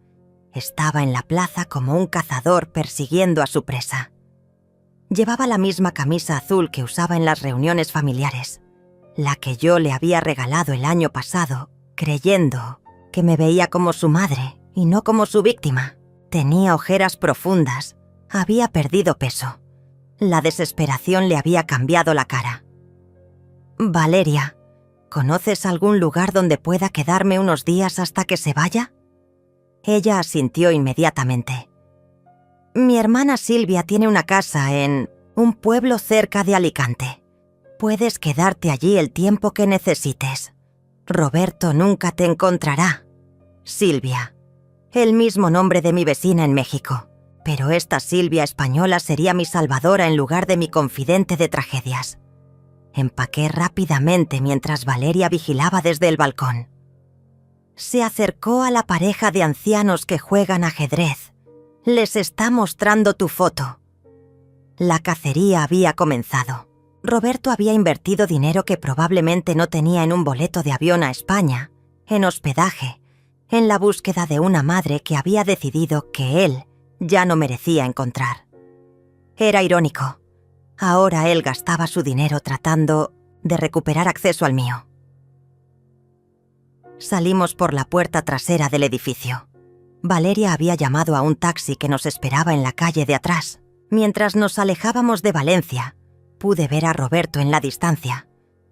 estaba en la plaza como un cazador persiguiendo a su presa. Llevaba la misma camisa azul que usaba en las reuniones familiares, la que yo le había regalado el año pasado, creyendo que me veía como su madre y no como su víctima. Tenía ojeras profundas, había perdido peso. La desesperación le había cambiado la cara. «Valeria, ¿conoces algún lugar donde pueda quedarme unos días hasta que se vaya?» Ella asintió inmediatamente. «Mi hermana Silvia tiene una casa en un pueblo cerca de Alicante. Puedes quedarte allí el tiempo que necesites. Roberto nunca te encontrará. Silvia, el mismo nombre de mi vecina en México, pero esta Silvia española sería mi salvadora en lugar de mi confidente de tragedias». Empaqué rápidamente mientras Valeria vigilaba desde el balcón. Se acercó a la pareja de ancianos que juegan ajedrez. «Les está mostrando tu foto». La cacería había comenzado. Roberto había invertido dinero que probablemente no tenía en un boleto de avión a España, en hospedaje, en la búsqueda de una madre que había decidido que él ya no merecía encontrar. Era irónico. Ahora él gastaba su dinero tratando de recuperar acceso al mío. Salimos por la puerta trasera del edificio. Valeria había llamado a un taxi que nos esperaba en la calle de atrás. Mientras nos alejábamos de Valencia, pude ver a Roberto en la distancia,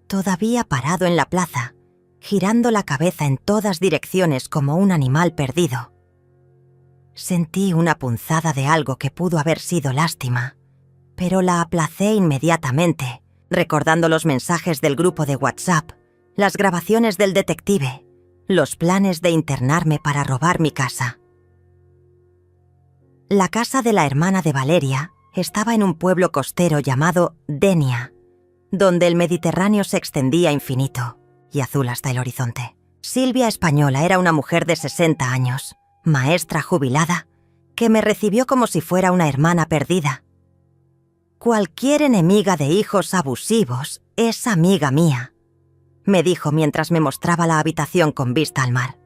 todavía parado en la plaza, girando la cabeza en todas direcciones como un animal perdido. Sentí una punzada de algo que pudo haber sido lástima, pero la aplacé inmediatamente, recordando los mensajes del grupo de WhatsApp, las grabaciones del detective, los planes de internarme para robar mi casa. La casa de la hermana de Valeria estaba en un pueblo costero llamado Denia, donde el Mediterráneo se extendía infinito y azul hasta el horizonte. Silvia española era una mujer de 60 años, maestra jubilada, que me recibió como si fuera una hermana perdida. «Cualquier enemiga de hijos abusivos es amiga mía», me dijo mientras me mostraba la habitación con vista al mar.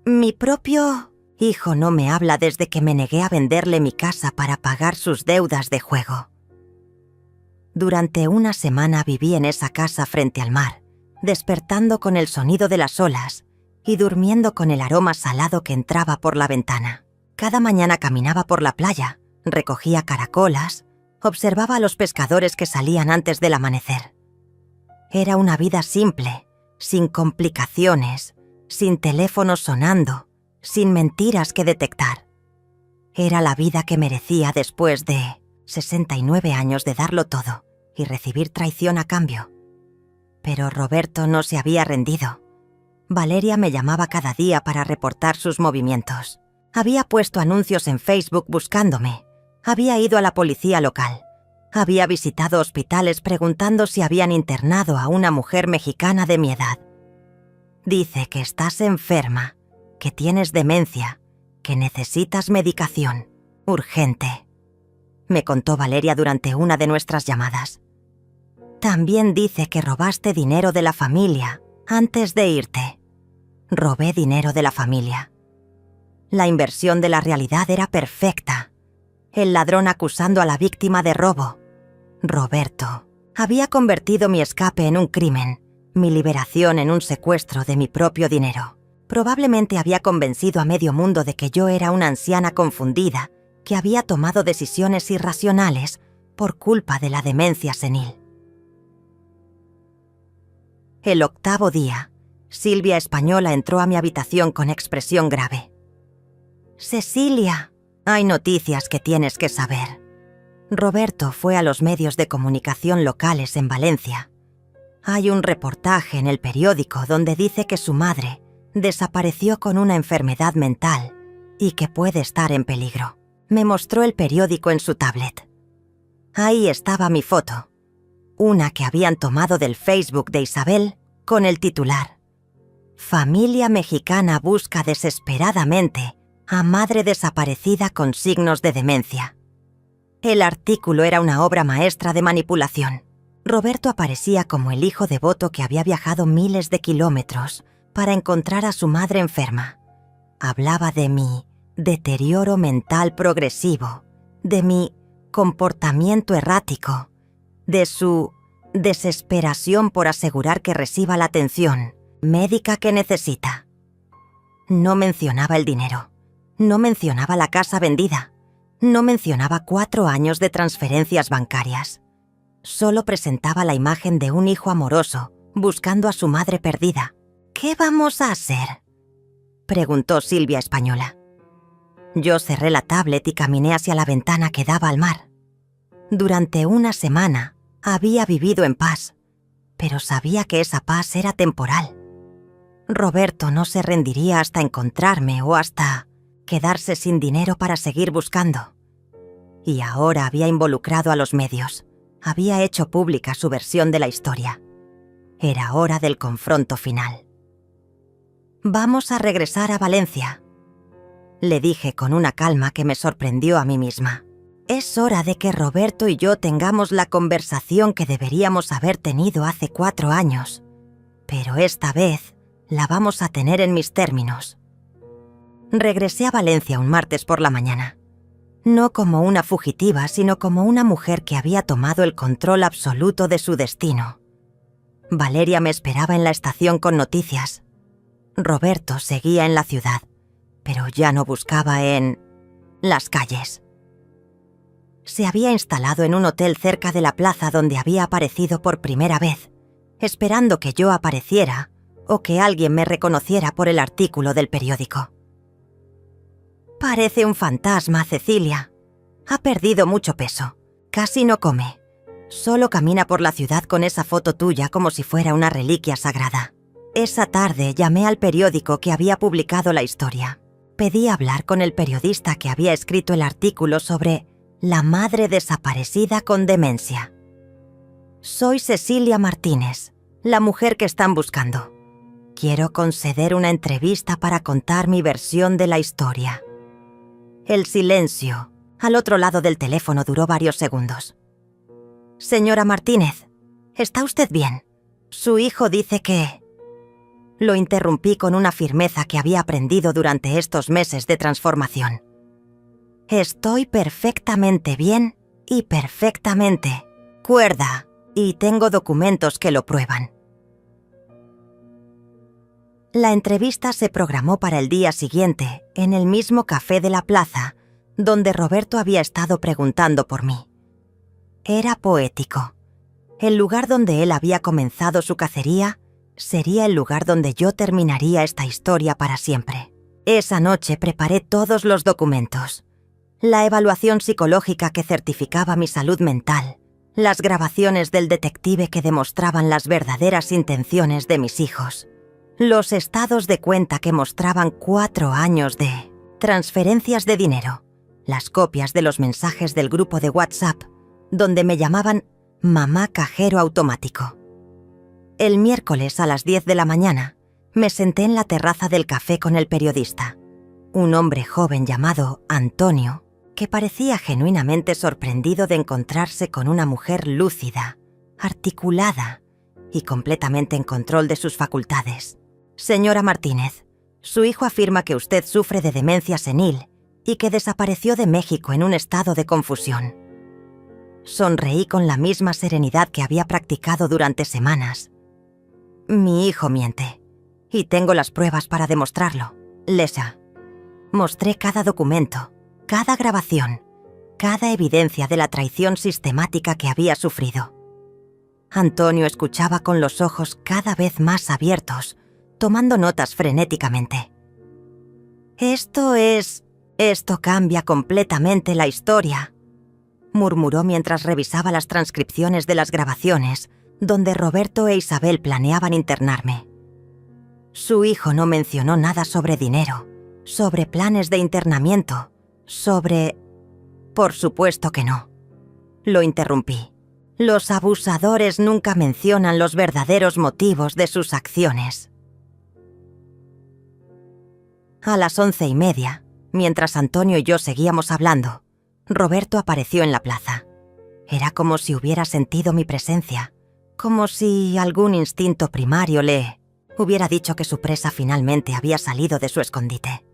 «Mi propio hijo no me habla desde que me negué a venderle mi casa para pagar sus deudas de juego». Durante una semana viví en esa casa frente al mar, despertando con el sonido de las olas y durmiendo con el aroma salado que entraba por la ventana. Cada mañana caminaba por la playa, recogía caracolas, observaba a los pescadores que salían antes del amanecer. Era una vida simple, sin complicaciones, sin teléfonos sonando, sin mentiras que detectar. Era la vida que merecía después de 69 años de darlo todo y recibir traición a cambio. Pero Roberto no se había rendido. Valeria me llamaba cada día para reportar sus movimientos. Había puesto anuncios en Facebook buscándome. Había ido a la policía local. Había visitado hospitales preguntando si habían internado a una mujer mexicana de mi edad. Dice que estás enferma, que tienes demencia, que necesitas medicación, urgente. Me contó Valeria durante una de nuestras llamadas. También dice que robaste dinero de la familia antes de irte. Robé dinero de la familia. La inversión de la realidad era perfecta. El ladrón acusando a la víctima de robo. Roberto había convertido mi escape en un crimen, mi liberación en un secuestro de mi propio dinero. Probablemente había convencido a medio mundo de que yo era una anciana confundida que había tomado decisiones irracionales por culpa de la demencia senil. El 8º día, Silvia Española entró a mi habitación con expresión grave. «Cecilia, hay noticias que tienes que saber». Roberto fue a los medios de comunicación locales en Valencia. Hay un reportaje en el periódico donde dice que su madre desapareció con una enfermedad mental y que puede estar en peligro. Me mostró el periódico en su tablet. Ahí estaba mi foto, una que habían tomado del Facebook de Isabel con el titular: «Familia mexicana busca desesperadamente a madre desaparecida con signos de demencia». El artículo era una obra maestra de manipulación. Roberto aparecía como el hijo devoto que había viajado miles de kilómetros para encontrar a su madre enferma. Hablaba de mi deterioro mental progresivo, de mi comportamiento errático, de su desesperación por asegurar que reciba la atención médica que necesita. No mencionaba el dinero, no mencionaba la casa vendida, no mencionaba 4 años de transferencias bancarias. Solo presentaba la imagen de un hijo amoroso buscando a su madre perdida. «¿Qué vamos a hacer?», preguntó Silvia Española. Yo cerré la tablet y caminé hacia la ventana que daba al mar. Durante una semana había vivido en paz, pero sabía que esa paz era temporal. Roberto no se rendiría hasta encontrarme o hasta quedarse sin dinero para seguir buscando. Y ahora había involucrado a los medios. Había hecho pública su versión de la historia. Era hora del confronto final. «Vamos a regresar a Valencia», le dije con una calma que me sorprendió a mí misma. «Es hora de que Roberto y yo tengamos la conversación que deberíamos haber tenido hace 4 años. Pero esta vez la vamos a tener en mis términos». Regresé a Valencia un martes por la mañana. No como una fugitiva, sino como una mujer que había tomado el control absoluto de su destino. Valeria me esperaba en la estación con noticias. Roberto seguía en la ciudad, pero ya no buscaba en las calles. Se había instalado en un hotel cerca de la plaza donde había aparecido por primera vez, esperando que yo apareciera o que alguien me reconociera por el artículo del periódico. «Parece un fantasma, Cecilia. Ha perdido mucho peso. Casi no come. Solo camina por la ciudad con esa foto tuya como si fuera una reliquia sagrada». Esa tarde llamé al periódico que había publicado la historia. Pedí hablar con el periodista que había escrito el artículo sobre la madre desaparecida con demencia. «Soy Cecilia Martínez, la mujer que están buscando. Quiero conceder una entrevista para contar mi versión de la historia». El silencio al otro lado del teléfono duró varios segundos. «Señora Martínez, ¿está usted bien? Su hijo dice que...». Lo interrumpí con una firmeza que había aprendido durante estos meses de transformación. «Estoy perfectamente bien y perfectamente Recuerda, y tengo documentos que lo prueban. La entrevista se programó para el día siguiente, en el mismo café de la plaza, donde Roberto había estado preguntando por mí. Era poético. El lugar donde él había comenzado su cacería sería el lugar donde yo terminaría esta historia para siempre. Esa noche preparé todos los documentos. La evaluación psicológica que certificaba mi salud mental, las grabaciones del detective que demostraban las verdaderas intenciones de mis hijos, los estados de cuenta que mostraban 4 años de transferencias de dinero, las copias de los mensajes del grupo de WhatsApp, donde me llamaban Mamá Cajero Automático. El miércoles a las 10 de la mañana, me senté en la terraza del café con el periodista, un hombre joven llamado Antonio, que parecía genuinamente sorprendido de encontrarse con una mujer lúcida, articulada y completamente en control de sus facultades. Señora Martínez, su hijo afirma que usted sufre de demencia senil y que desapareció de México en un estado de confusión. Sonreí con la misma serenidad que había practicado durante semanas. Mi hijo miente, y tengo las pruebas para demostrarlo. Lesa. Mostré cada documento, cada grabación, cada evidencia de la traición sistemática que había sufrido. Antonio escuchaba con los ojos cada vez más abiertos, tomando notas frenéticamente. Esto cambia completamente la historia, murmuró mientras revisaba las transcripciones de las grabaciones donde Roberto e Isabel planeaban internarme. Su hijo no mencionó nada sobre dinero, sobre planes de internamiento, sobre... Por supuesto que no. Lo interrumpí. Los abusadores nunca mencionan los verdaderos motivos de sus acciones. A las 11:30, mientras Antonio y yo seguíamos hablando, Roberto apareció en la plaza. Era como si hubiera sentido mi presencia, como si algún instinto primario le hubiera dicho que su presa finalmente había salido de su escondite.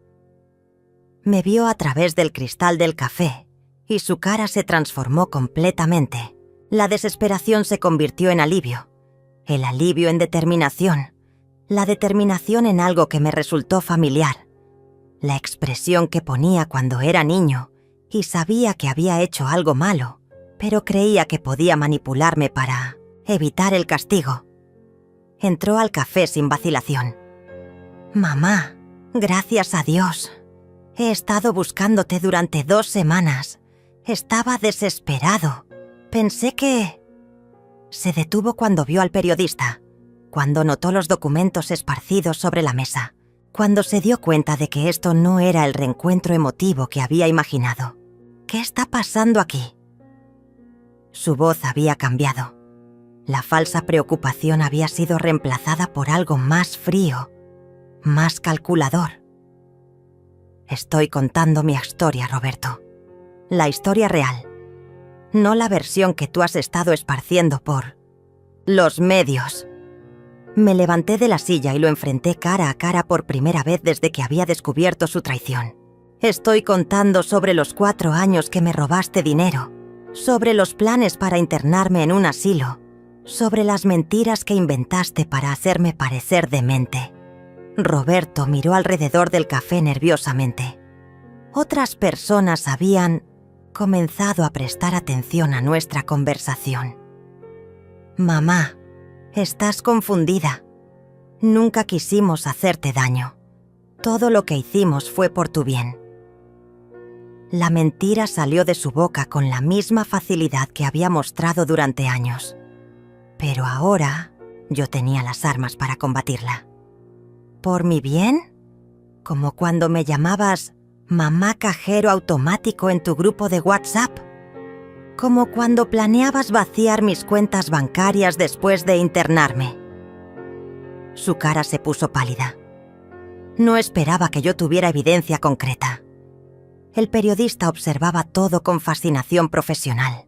Me vio a través del cristal del café y su cara se transformó completamente. La desesperación se convirtió en alivio, el alivio en determinación, la determinación en algo que me resultó familiar, la expresión que ponía cuando era niño y sabía que había hecho algo malo, pero creía que podía manipularme para evitar el castigo. Entró al café sin vacilación. «Mamá, gracias a Dios. He estado buscándote durante 2 semanas. Estaba desesperado. Pensé que...» Se detuvo cuando vio al periodista, cuando notó los documentos esparcidos sobre la mesa, cuando se dio cuenta de que esto no era el reencuentro emotivo que había imaginado. «¿Qué está pasando aquí?» Su voz había cambiado. La falsa preocupación había sido reemplazada por algo más frío, más calculador. Estoy contando mi historia, Roberto. La historia real. No la versión que tú has estado esparciendo por los medios. Me levanté de la silla y lo enfrenté cara a cara por primera vez desde que había descubierto su traición. Estoy contando sobre los 4 años que me robaste dinero, sobre los planes para internarme en un asilo, sobre las mentiras que inventaste para hacerme parecer demente. Roberto miró alrededor del café nerviosamente. Otras personas habían comenzado a prestar atención a nuestra conversación. «Mamá, estás confundida. Nunca quisimos hacerte daño. Todo lo que hicimos fue por tu bien». La mentira salió de su boca con la misma facilidad que había mostrado durante años. Pero ahora yo tenía las armas para combatirla. ¿Por mi bien? Como cuando me llamabas Mamá Cajero Automático en tu grupo de WhatsApp. Como cuando planeabas vaciar mis cuentas bancarias después de internarme. Su cara se puso pálida. No esperaba que yo tuviera evidencia concreta. El periodista observaba todo con fascinación profesional.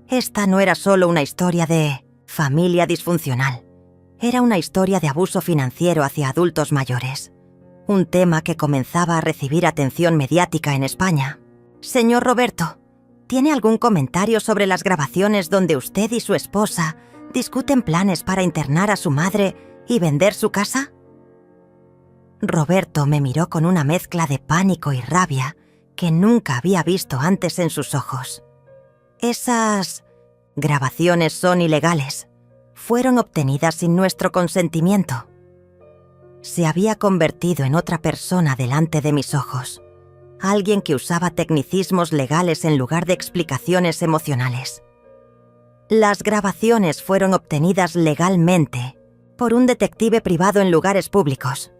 Esta no era solo una historia de familia disfuncional. Era una historia de abuso financiero hacia adultos mayores. Un tema que comenzaba a recibir atención mediática en España. «Señor Roberto, ¿Tiene algún comentario sobre las grabaciones donde usted y su esposa discuten planes para internar a su madre y vender su casa? Roberto me miró con una mezcla de pánico y rabia que nunca había visto antes en sus ojos. Esas grabaciones son ilegales. Fueron obtenidas sin nuestro consentimiento. Se había convertido en otra persona delante de mis ojos. Alguien que usaba tecnicismos legales en lugar de explicaciones emocionales. Las grabaciones fueron obtenidas legalmente por un detective privado en lugares públicos.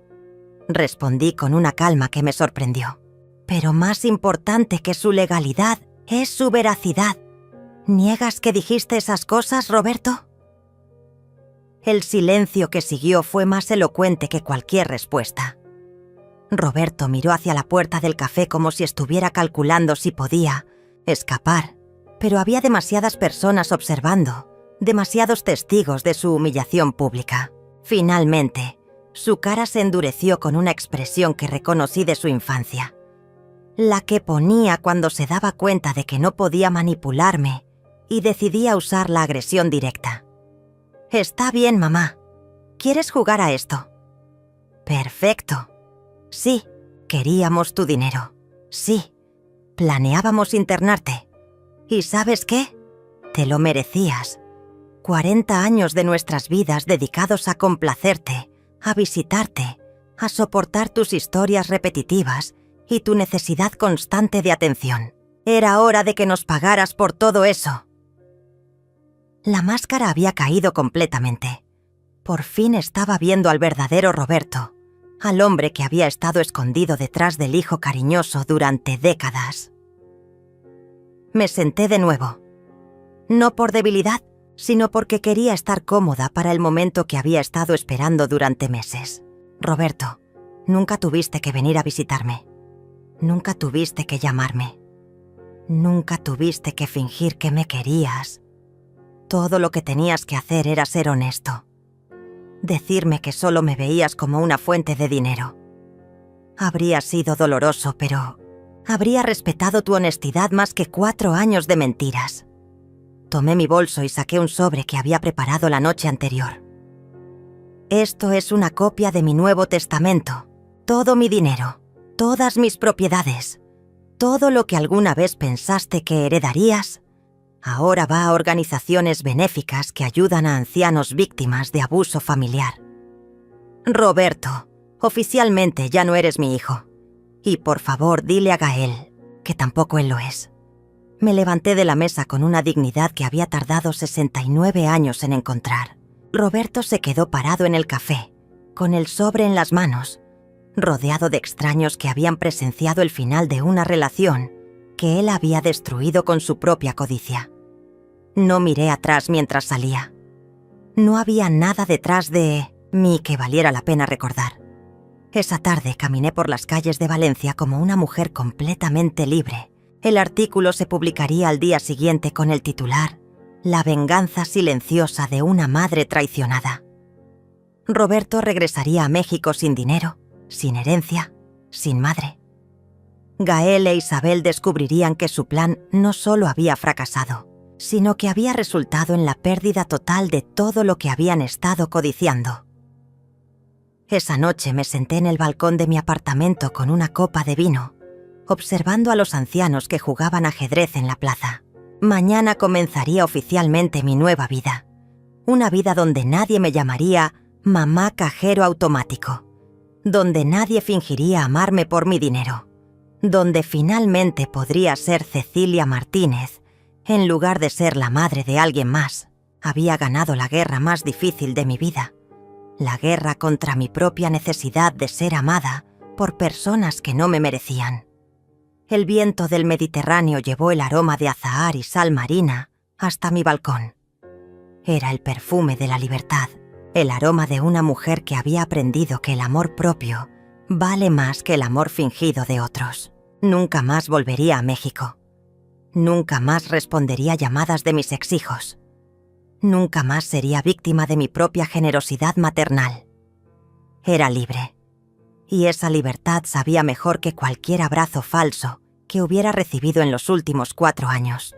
Respondí con una calma que me sorprendió. Pero más importante que su legalidad es su veracidad. ¿Niegas que dijiste esas cosas, Roberto? El silencio que siguió fue más elocuente que cualquier respuesta. Roberto miró hacia la puerta del café como si estuviera calculando si podía escapar, pero había demasiadas personas observando, demasiados testigos de su humillación pública. Finalmente, su cara se endureció con una expresión que reconocí de su infancia, la que ponía cuando se daba cuenta de que no podía manipularme y decidía usar la agresión directa. «Está bien, mamá. ¿Quieres jugar a esto?» «Perfecto. Sí, queríamos tu dinero. Sí, planeábamos internarte. ¿Y sabes qué? Te lo merecías. 40 años de nuestras vidas dedicados a complacerte, a visitarte, a soportar tus historias repetitivas y tu necesidad constante de atención. Era hora de que nos pagaras por todo eso». La máscara había caído completamente. Por fin estaba viendo al verdadero Roberto, al hombre que había estado escondido detrás del hijo cariñoso durante décadas. Me senté de nuevo. No por debilidad, sino porque quería estar cómoda para el momento que había estado esperando durante meses. Roberto, nunca tuviste que venir a visitarme. Nunca tuviste que llamarme. Nunca tuviste que fingir que me querías. Todo lo que tenías que hacer era ser honesto. Decirme que solo me veías como una fuente de dinero. Habría sido doloroso, pero habría respetado tu honestidad más que 4 años de mentiras. Tomé mi bolso y saqué un sobre que había preparado la noche anterior. Esto es una copia de mi Nuevo Testamento. Todo mi dinero, todas mis propiedades, todo lo que alguna vez pensaste que heredarías, ahora va a organizaciones benéficas que ayudan a ancianos víctimas de abuso familiar. Roberto, oficialmente ya no eres mi hijo. Y por favor, dile a Gael que tampoco él lo es. Me levanté de la mesa con una dignidad que había tardado 69 años en encontrar. Roberto se quedó parado en el café, con el sobre en las manos, rodeado de extraños que habían presenciado el final de una relación que él había destruido con su propia codicia. No miré atrás mientras salía. No había nada detrás de mí que valiera la pena recordar. Esa tarde caminé por las calles de Valencia como una mujer completamente libre. El artículo se publicaría al día siguiente con el titular «La venganza silenciosa de una madre traicionada». Roberto regresaría a México sin dinero, sin herencia, sin madre. Gael e Isabel descubrirían que su plan no solo había fracasado, sino que había resultado en la pérdida total de todo lo que habían estado codiciando. Esa noche me senté en el balcón de mi apartamento con una copa de vino, observando a los ancianos que jugaban ajedrez en la plaza. Mañana comenzaría oficialmente mi nueva vida. Una vida donde nadie me llamaría mamá cajero automático, donde nadie fingiría amarme por mi dinero, donde finalmente podría ser Cecilia Martínez, en lugar de ser la madre de alguien más. Había ganado la guerra más difícil de mi vida, la guerra contra mi propia necesidad de ser amada por personas que no me merecían. El viento del Mediterráneo llevó el aroma de azahar y sal marina hasta mi balcón. Era el perfume de la libertad, el aroma de una mujer que había aprendido que el amor propio vale más que el amor fingido de otros. Nunca más volvería a México. Nunca más respondería llamadas de mis exhijos. Nunca más sería víctima de mi propia generosidad maternal. Era libre. Y esa libertad sabía mejor que cualquier abrazo falso que hubiera recibido en los últimos 4 años.